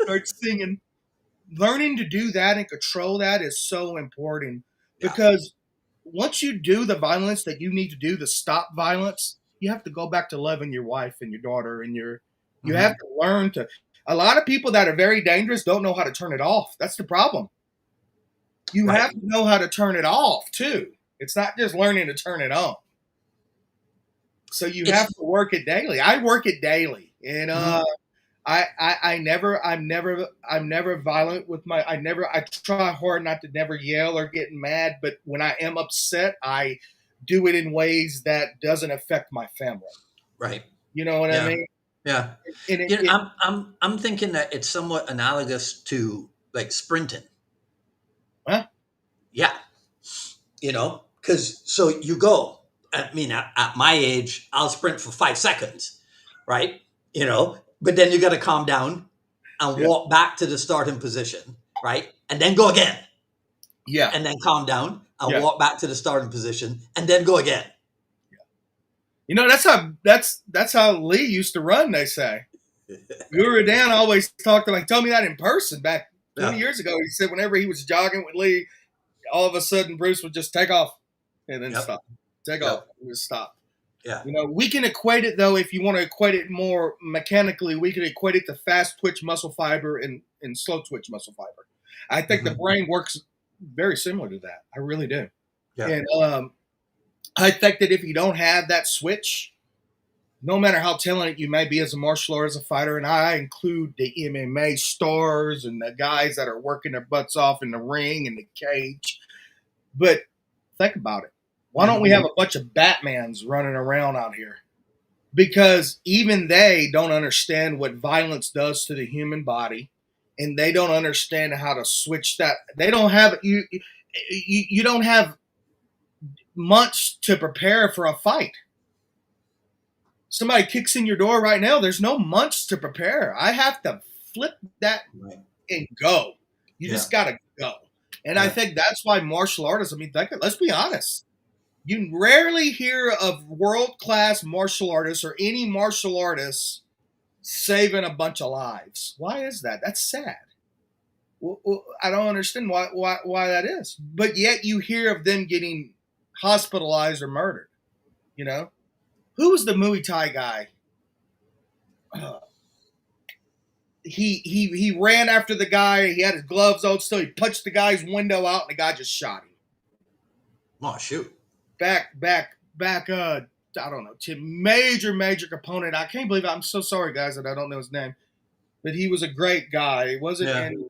start singing. Learning to do that and control that is so important because once you do the violence that you need to do to stop violence, you have to go back to loving your wife and your daughter and you have to learn to. A lot of people that are very dangerous don't know how to turn it off. That's the problem. You have to know how to turn it off too. It's not just learning to turn it on. So you have to work it daily. I work it daily, and I'm never violent with I try hard not to never yell or get mad, but when I am upset, I do it in ways that doesn't affect my family. Right. You know what I mean? Yeah. I'm thinking that it's somewhat analogous to like sprinting. Huh? Yeah. Because so you go, I mean, at my age, I'll sprint for 5 seconds, right? But then you got to calm down and walk back to the starting position, right? And then go again. Yeah. And then calm down and walk back to the starting position and then go again. That's how Lee used to run, they say. Guru Dan always talked about, told me that in person back 20 years ago. He said whenever he was jogging with Lee, all of a sudden Bruce would just take off and then stop. Take off and just stop. Yeah. We can equate it, though, if you want to equate it more mechanically, we can equate it to fast twitch muscle fiber and slow twitch muscle fiber. I think the brain works very similar to that. I really do. Yeah. And I think that if you don't have that switch, no matter how talented you may be as a martial artist, as a fighter, and I include the MMA stars and the guys that are working their butts off in the ring and the cage, but Think about it. Why Yeah. don't we have a bunch of Batmans running around out here? Because even they don't understand what violence does to the human body, and they don't understand how to switch that. They don't have you. You don't have months to prepare for a fight. Somebody kicks in your door right now. There's no months to prepare. I have to flip that Right. and go. You Yeah. just gotta go. And I Yeah. think that's why martial artists. I mean, let's be honest. You rarely hear of world class martial artists or any martial artists saving a bunch of lives. Why is that? That's sad. Well, I don't understand why that is. But yet you hear of them getting hospitalized or murdered. You know, who was the Muay Thai guy? Uh, he ran after the guy. He had his gloves on still. He punched the guy's window out, and the guy just shot him. Oh shoot. Back. I don't know. To major component. I can't believe I'm so sorry, guys, that I don't know his name. But he was a great guy. It wasn't Yeah. Andy.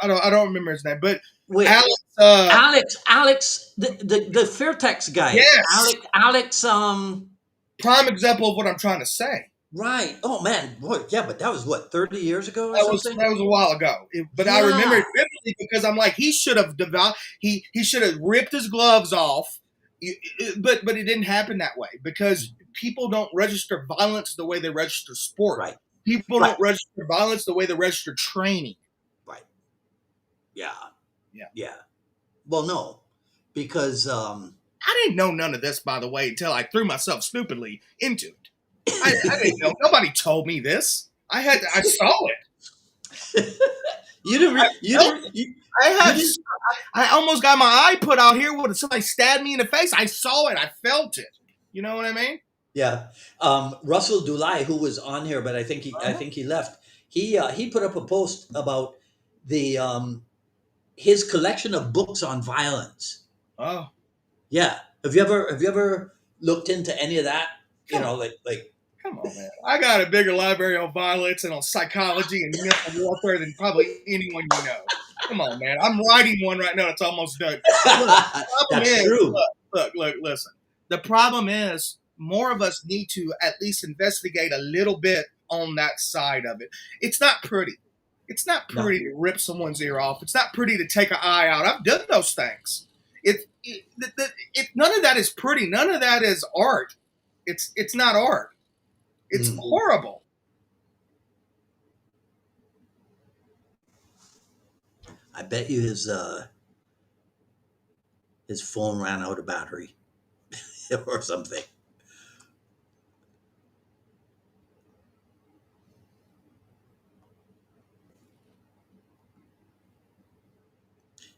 I don't remember his name. But Wait. Alex. Alex, the Fairtex guy. Yes. Alex. Prime example of what I'm trying to say. Right. Oh man. Boy. Yeah, but that was what 30 years ago or That was something. a while ago. But I remember Yeah. it vividly because I'm like, he should have developed. He should have ripped his gloves off. But it didn't happen that way because people don't register violence the way they register sport. Right. People Right. don't register violence the way they register training. Right. Yeah. Yeah. Yeah. Well, no, because I didn't know none of this, by the way, until I threw myself stupidly into it. I didn't know. Nobody told me this. I saw it. you didn't. I almost got my eye put out here when somebody stabbed me in the face. I saw it. I felt it. You know what I mean? Yeah. Russell Dulai, who was on here, but I think he left. He put up a post about the his collection of books on violence. Oh, Yeah. Have you ever looked into any of that? You know, like. Come on, man. I got a bigger library on violence and on psychology and mental warfare than probably anyone you know. Come on, man. I'm writing one right now that's almost done. That's true. Look, listen. The problem is more of us need to at least investigate a little bit on that side of it. It's not pretty. It's not pretty to rip someone's ear off. It's not pretty to take an eye out. I've done those things. None of that is pretty. None of that is art. It's not art. It's horrible. I bet you his phone ran out of battery or something.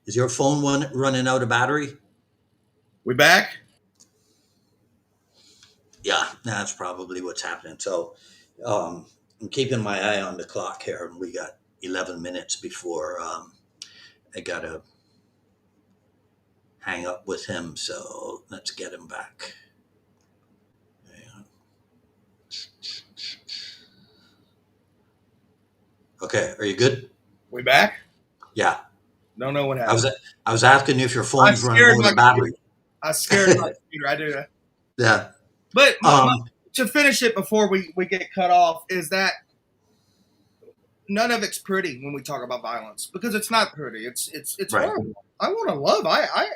Is your phone running out of battery? We back? Yeah, that's probably what's happening. So I'm keeping my eye on the clock here, and we got 11 minutes before I gotta hang up with him. So let's get him back. Okay, are you good? We back? Yeah. Don't know what happened. I was asking you if your phone's running out of battery. I scared my computer. I do that. Yeah. But to finish it before we get cut off is that none of it's pretty when we talk about violence because it's not pretty. It's Right. horrible. I want to love. I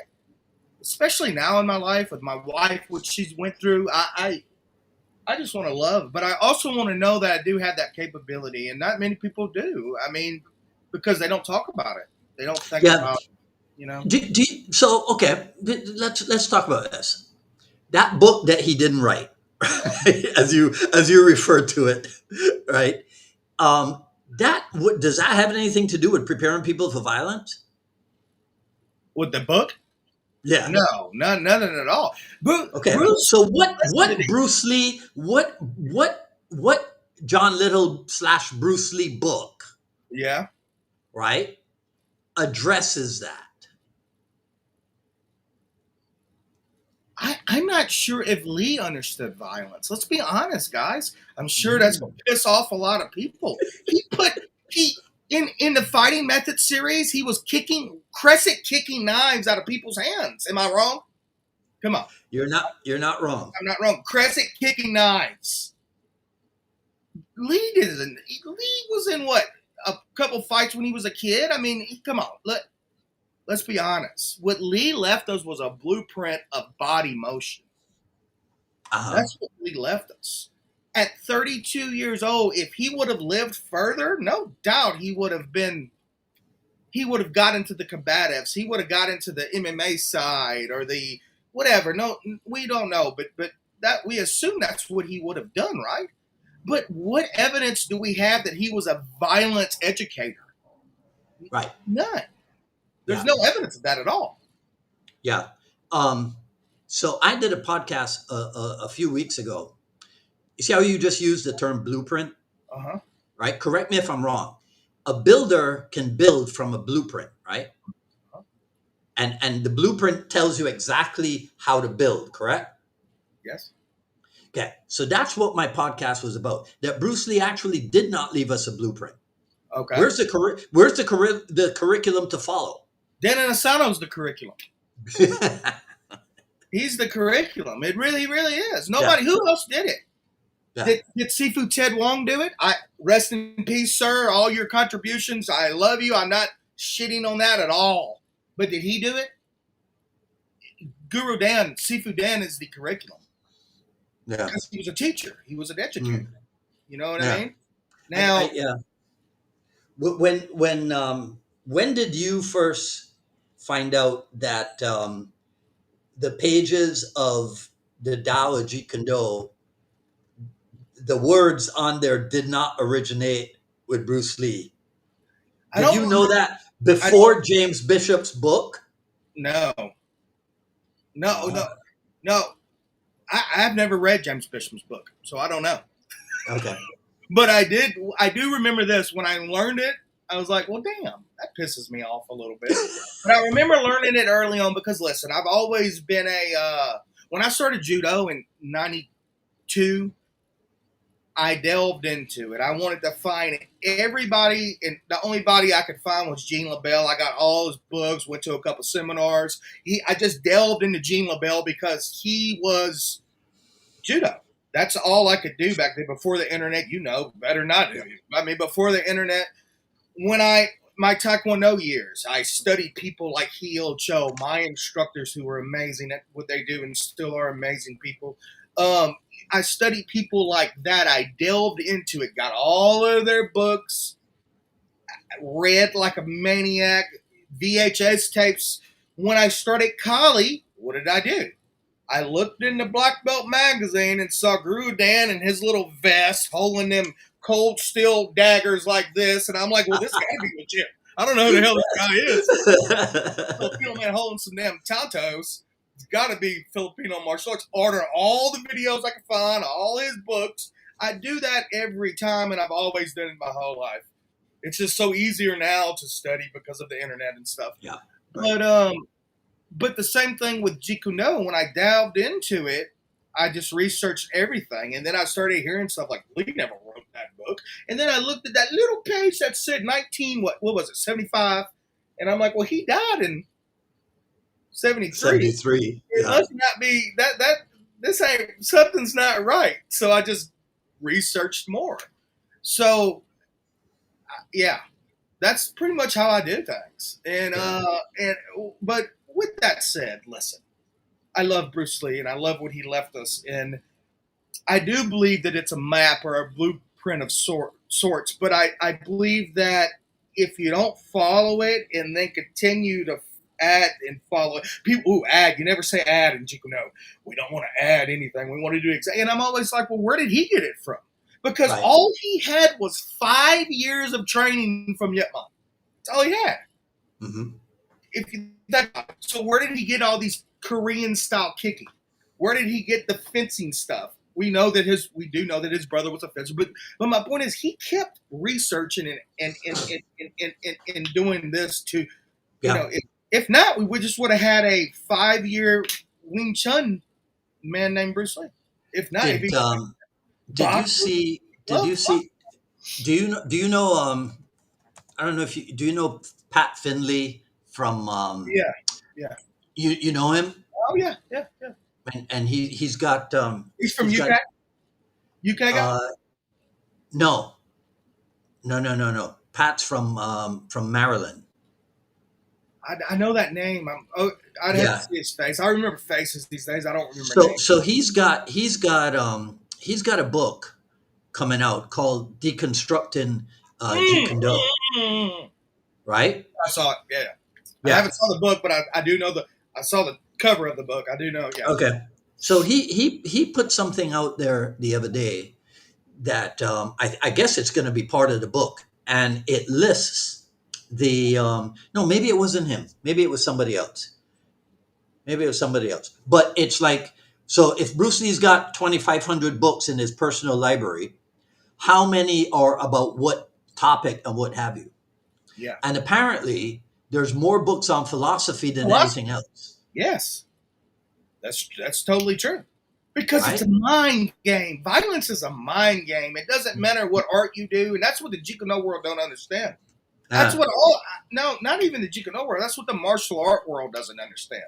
especially now in my life with my wife, what she's went through. I just want to love, but I also want to know that I do have that capability, and not many people do. I mean, because they don't talk about it. They don't think about it, you know. So okay, let's talk about this. That book that he didn't write, as you referred to it, right? Does that have anything to do with preparing people for violence? With the book? Yeah. No, none of it at all. Okay. So what Bruce Lee, what John Little / Bruce Lee book, Yeah. right, addresses that? I'm not sure if Lee understood violence. Let's be honest, guys. I'm sure that's going to piss off a lot of people. In the fighting method series, he was crescent kicking knives out of people's hands. Am I wrong? Come on, You're not wrong. I'm not wrong. Crescent kicking knives. Lee didn't. Lee was in what, a couple fights when he was a kid. I mean, come on. Let's be honest. What Lee left us was a blueprint of body motion. Uh-huh. That's what Lee left us. At 32 years old, if he would have lived further, no doubt he would have been. He would have got into the combatives. He would have got into the MMA side or the whatever. No, we don't know, but that we assume that's what he would have done, right? But what evidence do we have that he was a violent educator? Right. None. There's Yeah. no evidence of that at all. Yeah. So I did a podcast a few weeks ago. You see how you just used the term blueprint, Uh-huh. right? Correct me if I'm wrong. A builder can build from a blueprint, right? Uh-huh. And the blueprint tells you exactly how to build, correct? Yes. Okay. So that's what my podcast was about. That Bruce Lee actually did not leave us a blueprint. Okay. Where's the curriculum to follow? Dan Asano's the curriculum. He's the curriculum. It really, really is. Nobody. Yeah. Who else did it? Yeah. Did Sifu Ted Wong do it? I rest in peace, sir. All your contributions, I love you. I'm not shitting on that at all. But did he do it? Guru Dan, Sifu Dan is the curriculum Yeah. because he was a teacher. He was an educator. Mm. You know what Yeah. I mean? Now, Yeah. When did you first find out that the pages of the Tao of Jeet Kune, the words on there did not originate with Bruce Lee? I Did don't. you know that I before James Bishop's book? no, no, Oh, no, no. I've never read James Bishop's book, so I don't know. okay. But I did. I do remember this when I learned it. I was like, well, damn, that pisses me off a little bit. But I remember learning it early on because, listen, I've always been when I started judo in '92, I delved into it. I wanted to find everybody, and the only body I could find was Gene LaBelle. I got all his books, went to a couple seminars. I just delved into Gene LaBelle because he was judo. That's all I could do back then before the internet. You know better not do. I mean, before the internet, when my Taekwondo years, I studied people like Heo Cho, my instructors who were amazing at what they do and still are amazing people. I studied people like that. I delved into it, got all of their books, read like a maniac, VHS tapes. When I started Kali, what did I do? I looked in the Black Belt magazine and saw Guru Dan in his little vest holding them cold steel daggers like this. And I'm like, well, this gotta be legit. I don't know who the hell this guy is. Filipino man holding some damn tantos. It's gotta be Filipino martial arts. Order all the videos I can find, all his books. I do that every time, and I've always done it my whole life. It's just so easier now to study because of the internet and stuff. Yeah. Right. But the same thing with Jeet Kune. When I delved into it, I just researched everything, and then I started hearing stuff like Lee never wrote that book. And then I looked at that little page that said 19. What was it? 75. And I'm like, well, he died in 73. 73. It Yeah. must not be that. This ain't something's not right. So I just researched more. So yeah, that's pretty much how I do things. But with that said, listen, I love Bruce Lee and I love what he left us. And I do believe that it's a map or a blueprint of sorts. But I believe that if you don't follow it and then continue to add and follow it, people who add, you never say add in Jeet Kune. We don't want to add anything. We want to do exactly. And I'm always like, well, where did he get it from? Because Right. all he had was 5 years of training from Yip Man. That's all he had. Mm-hmm. So where did he get all these Korean style kicking? Where did he get the fencing stuff? We do know that his brother was a fencer, but my point is he kept researching and doing this to, Yeah. if not, we just would have had a 5-year Wing Chun man named Bruce Lee. If not, Did you see? Do you know? I don't know if you know Pat Finley from. Yeah. You know him? Oh yeah, yeah, yeah. and he's got He's from he's got UK. UK guy. uh, no, no. Pat's from Maryland. I know that name. I'd have to Yeah. see his face. I remember faces these days. I don't remember So names. so he's got a book coming out called Deconstructing Jeet Kune Do, Mm. right? I saw it. Yeah, I Yeah. haven't saw the book, but I do know the. I saw the cover of the book. I do know. Yeah. Okay. So he put something out there the other day that I guess it's going to be part of the book, and it lists the no, maybe it wasn't him, maybe it was somebody else, but it's like, so if Bruce Lee's got 2,500 books in his personal library, how many are about what topic and what have you? Yeah. And apparently there's more books on philosophy than anything Philosophy. else, Yes, that's totally true. Because it's right? a mind game. Violence is a mind game. It doesn't matter what art you do, and that's what the Jeet Kune Do world don't understand. That's Yeah. what all no, not even the Jeet Kune Do world. That's what the martial art world doesn't understand.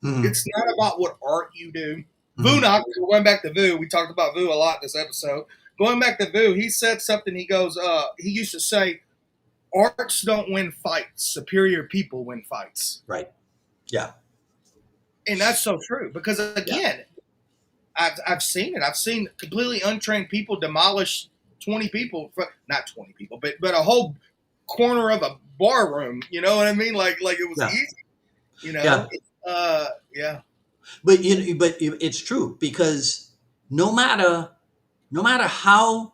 Mhm. It's not about what art you do. Mhm. Vunak, going back to Vu, we talked about Vu a lot this episode. Going back to Vu, he said something. He goes, he used to say, "Arts don't win fights. Superior people win fights," Right. Yeah. and that's so true. Because Yeah. again, I've seen it. I've seen completely untrained people demolish 20 people, not 20 people, but a whole corner of a bar room. You know what I mean? Like it was Yeah. easy. You know? Yeah. Yeah. But it's true, because no matter no matter how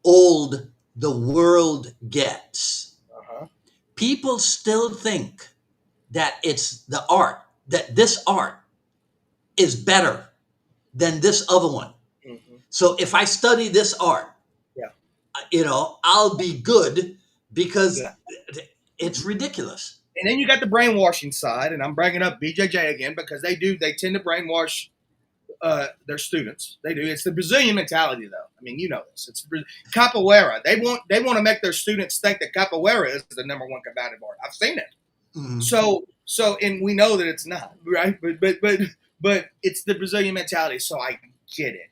old the world gets, Uh-huh. people still think that it's the art, that this art is better than this other one. Mm-hmm. So if I study this art, Yeah. I'll be good, because Yeah. it's ridiculous. And then you got the brainwashing side, and I'm bringing up BJJ again because they tend to brainwash their students. They do. It's the Brazilian mentality, though. I mean, you know this. It's capoeira. They want to make their students think that capoeira is the number one combative art. I've seen it. Mhm. So, and we know that it's not, right? But it's the Brazilian mentality. So I get it.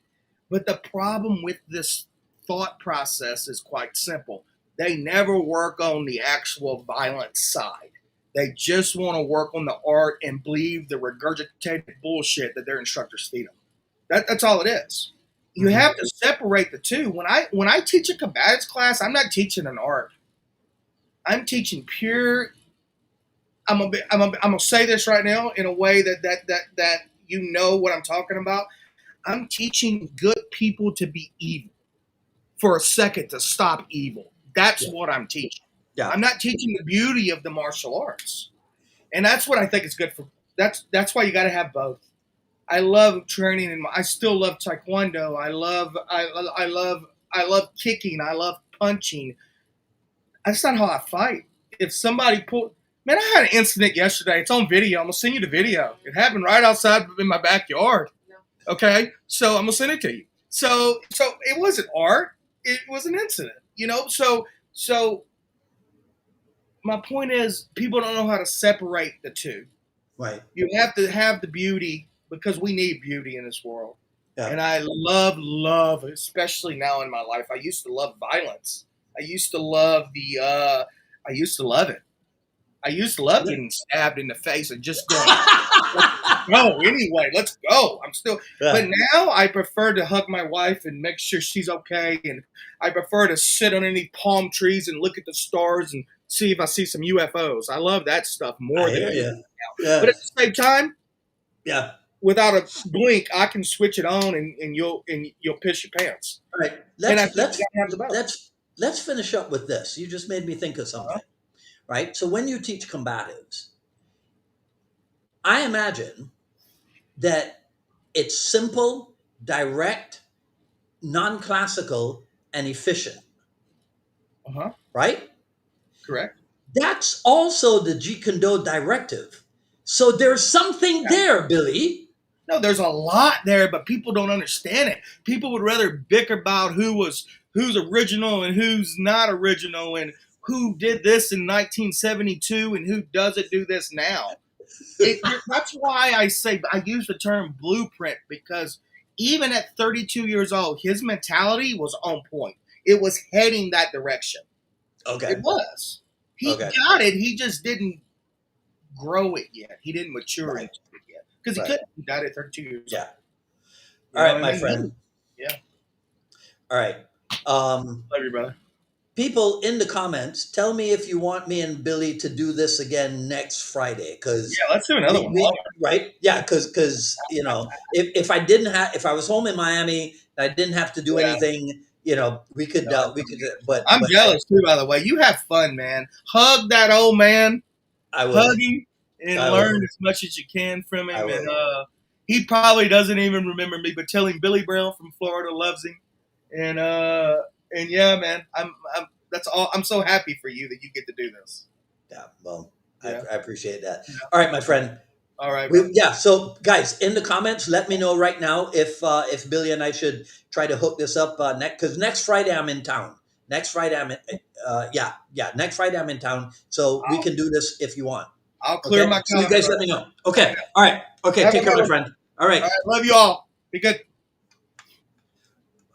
But the problem with this thought process is quite simple. They never work on the actual violent side. They just want to work on the art and believe the regurgitated bullshit that their instructors feed them. That's all it is. You Mhm. have to separate the two. When I teach a combatives class, I'm not teaching an art. I'm teaching pure. I'm gonna say this right now in a way that you know what I'm talking about. I'm teaching good people to be evil for a second, to stop evil. That's Yeah. what I'm teaching. Yeah. I'm not teaching the beauty of the martial arts, and that's what I think is good for. That's why you got to have both. I love training, and I still love taekwondo. I love kicking. I love punching. That's not how I fight. If somebody pull, man, I had an incident yesterday. It's on video. I'm gonna send you the video. It happened right outside in my backyard. Okay, so I'm gonna send it to you. So it wasn't art. It was an incident. So my point is, people don't know how to separate the two. Right. You have to have the beauty because we need beauty in this world. Yeah. And I love, especially now in my life. I used to love violence. I used to love I used to love it. I used to love getting stabbed in the face and just going, let's go anyway. Let's go. I'm still, but Yeah. now I prefer to hug my wife and make sure she's okay. And I prefer to sit underneath palm trees and look at the stars and see if I see some UFOs. I love that stuff I more than hear anything you. now. But Yeah. at the same time, Yeah. without a blink, I can switch it on and you'll piss your pants. All right. And I Let's think you let's gotta have the both. let's finish up with this. You just made me think of Uh-huh. something. Right? So when you teach combatives, I imagine that it's simple, direct, non-classical, and efficient, Uh-huh. right? Correct. That's also the Jeet Kune Do directive. So there's something Yeah. there, Billy. No, there's a lot there, but people don't understand it. People would rather bicker about who's original and who's not original and who did this in 1972 and who doesn't do this now. That's why I say I use the term blueprint, because even at 32 years old, his mentality was on point. It was heading that direction. It Okay. was. He Okay. got it. He just didn't grow it yet. He didn't mature Right. into it yet because he Right. couldn't. He died at 32 years old. Yeah. You All know right, what I my mean? friend. Yeah. All right. Love you, brother. People in the comments, tell me if you want me and Billy to do this again next Friday, because Yeah, let's do another one. we right, yeah, because if I didn't have, if I was home in Miami and I didn't have to do Yeah. anything, we could, I'm but jealous too, by the way. You have fun, man. Hug that old man. I Hug will, him and I learn will, as much as you can from I him. And will. he probably doesn't even remember me, but tell him Billy Brown from Florida loves him. And yeah, man, I'm that's all. I'm so happy for you that you get to do this. Yeah, well, Yeah. I appreciate that. Yeah. All right, my friend. All right, brother. Yeah, so guys, in the comments, let me know right now if Billy and I should try to hook this up next, because next Friday I'm in town. Next Friday I'm in, next Friday I'm in town, so we I'll, can do this if you want. I'll clear Okay, my so you calendar guys up. let me know. Okay. Okay, all right, okay, Have a take care, good my one. friend. All right, All right. Love you all. Be good.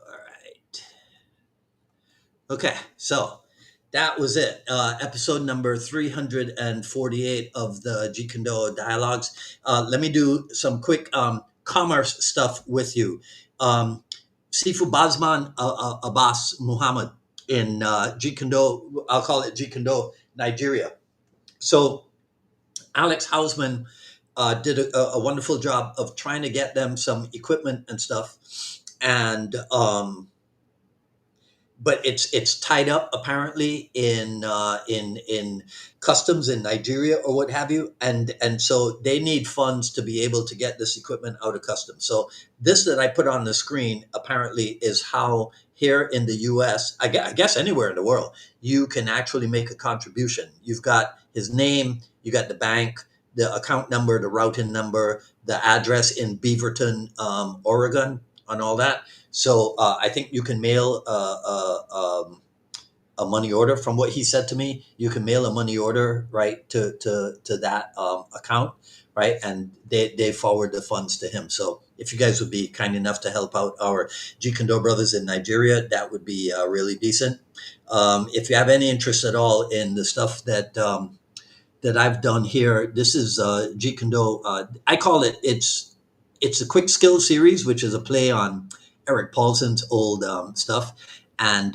all right. Okay, so that was it. Episode number 348 of the Jeet Kune Do Dialogues. Let me do some quick commerce stuff with you. Um, Sifu Bazman Abbas Muhammad in Jeet Kune Do, I'll call it Jeet Kune Do, Nigeria. So Alex Hausman did a wonderful job of trying to get them some equipment and stuff. And but it's tied up apparently in customs in Nigeria or what have you, and so they need funds to be able to get this equipment out of customs. So this that I put on the screen apparently is how here in the U.S. I guess anywhere in the world you can actually make a contribution. You've got his name, you got the bank, the account number, the routing number, the address in Beaverton, Oregon, and all that. So I think you can mail a money order. From what he said to me, you can mail a money order right to that account, right, and they forward the funds to him. So if you guys would be kind enough to help out our Jeet Kune Do brothers in Nigeria, that would be really decent. If you have any interest at all in the stuff that I've done here. This is Jeet Kune Do. I call it it's a quick skill series, which is a play on Eric Paulson's old stuff. And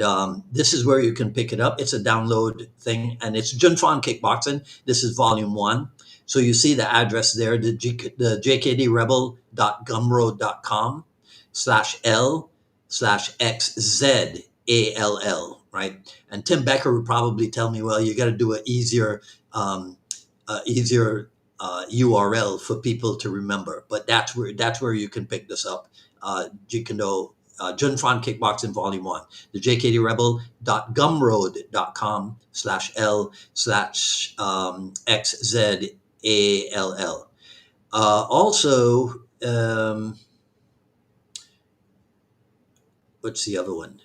this is where you can pick it up. It's a download thing, and it's Junfon Kickboxing. This is volume one. So you see the address there, the jkdrebel.gumroad.com /L/XZALL, right? And Tim Becker would probably tell me, well, you got to do an um, easier URL for people to remember. But that's where you can pick this up. Jeet Kune Do, Junfan Kickboxing Volume 1. The jkdrebel.gumroad.com /L/XZALL. Also, what's the other one?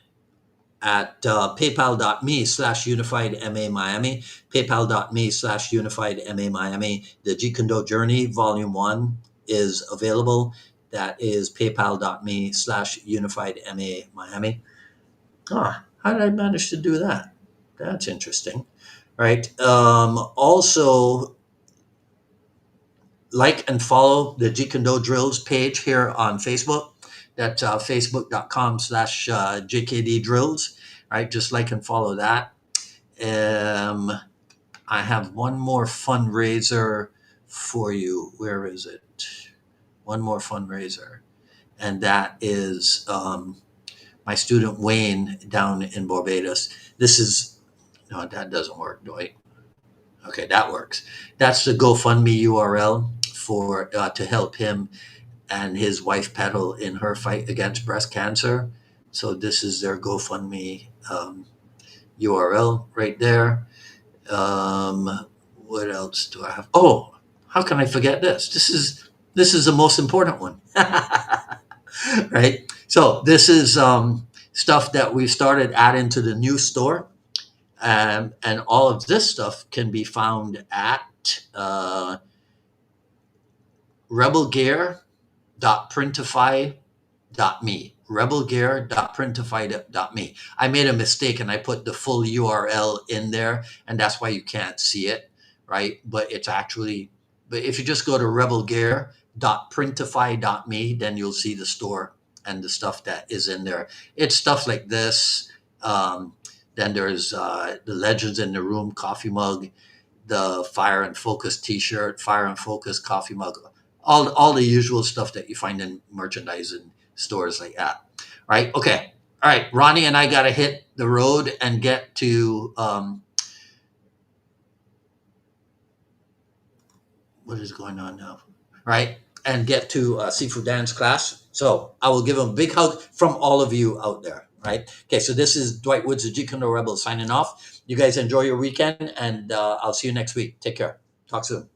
At paypal.me/unified MA Miami, paypal.me/unified MA Miami. The Jeet Kune Do Journey Volume 1 is available. That is paypal.me/unified MA Miami. Ah, how did I manage to do that? That's interesting. Right. Also, like and follow the Jeet Kune Do Drills page here on Facebook. That's facebook.com/JKD Drills. Right, just like and follow that. Um, I have one more fundraiser for you. Where is it? One more fundraiser, and that is my student Wayne down in Barbados. This is no, that doesn't work, Dwight. Okay, that works. That's the GoFundMe URL for to help him and his wife pedal in her fight against breast cancer. So this is their GoFundMe URL right there. What else do I have? Oh, how can I forget this? This is the most important one, right? So this is stuff that we started adding to the new store, and all of this stuff can be found at rebelgear.printify.me. Rebelgear.printify.me. I made a mistake and I put the full URL in there, and that's why you can't see it, right? But it's actually, but if you just go to rebelgear.printify.me, then you'll see the store and the stuff that is in there. It's stuff like this. Um, then there's the Legends in the Room coffee mug, the Fire and Focus T-shirt, Fire and Focus coffee mug, all the usual stuff that you find in merchandising stores like that. Right? Okay. All right. Ronnie and I got to hit the road and get to what is going on now, right? And get to Seafood Dance class. So I will give him a big hug from all of you out there, right? Okay, so this is Dwight Woods, the Jeet Kune Rebel, signing off. You guys enjoy your weekend, and I'll see you next week. Take care. Talk soon.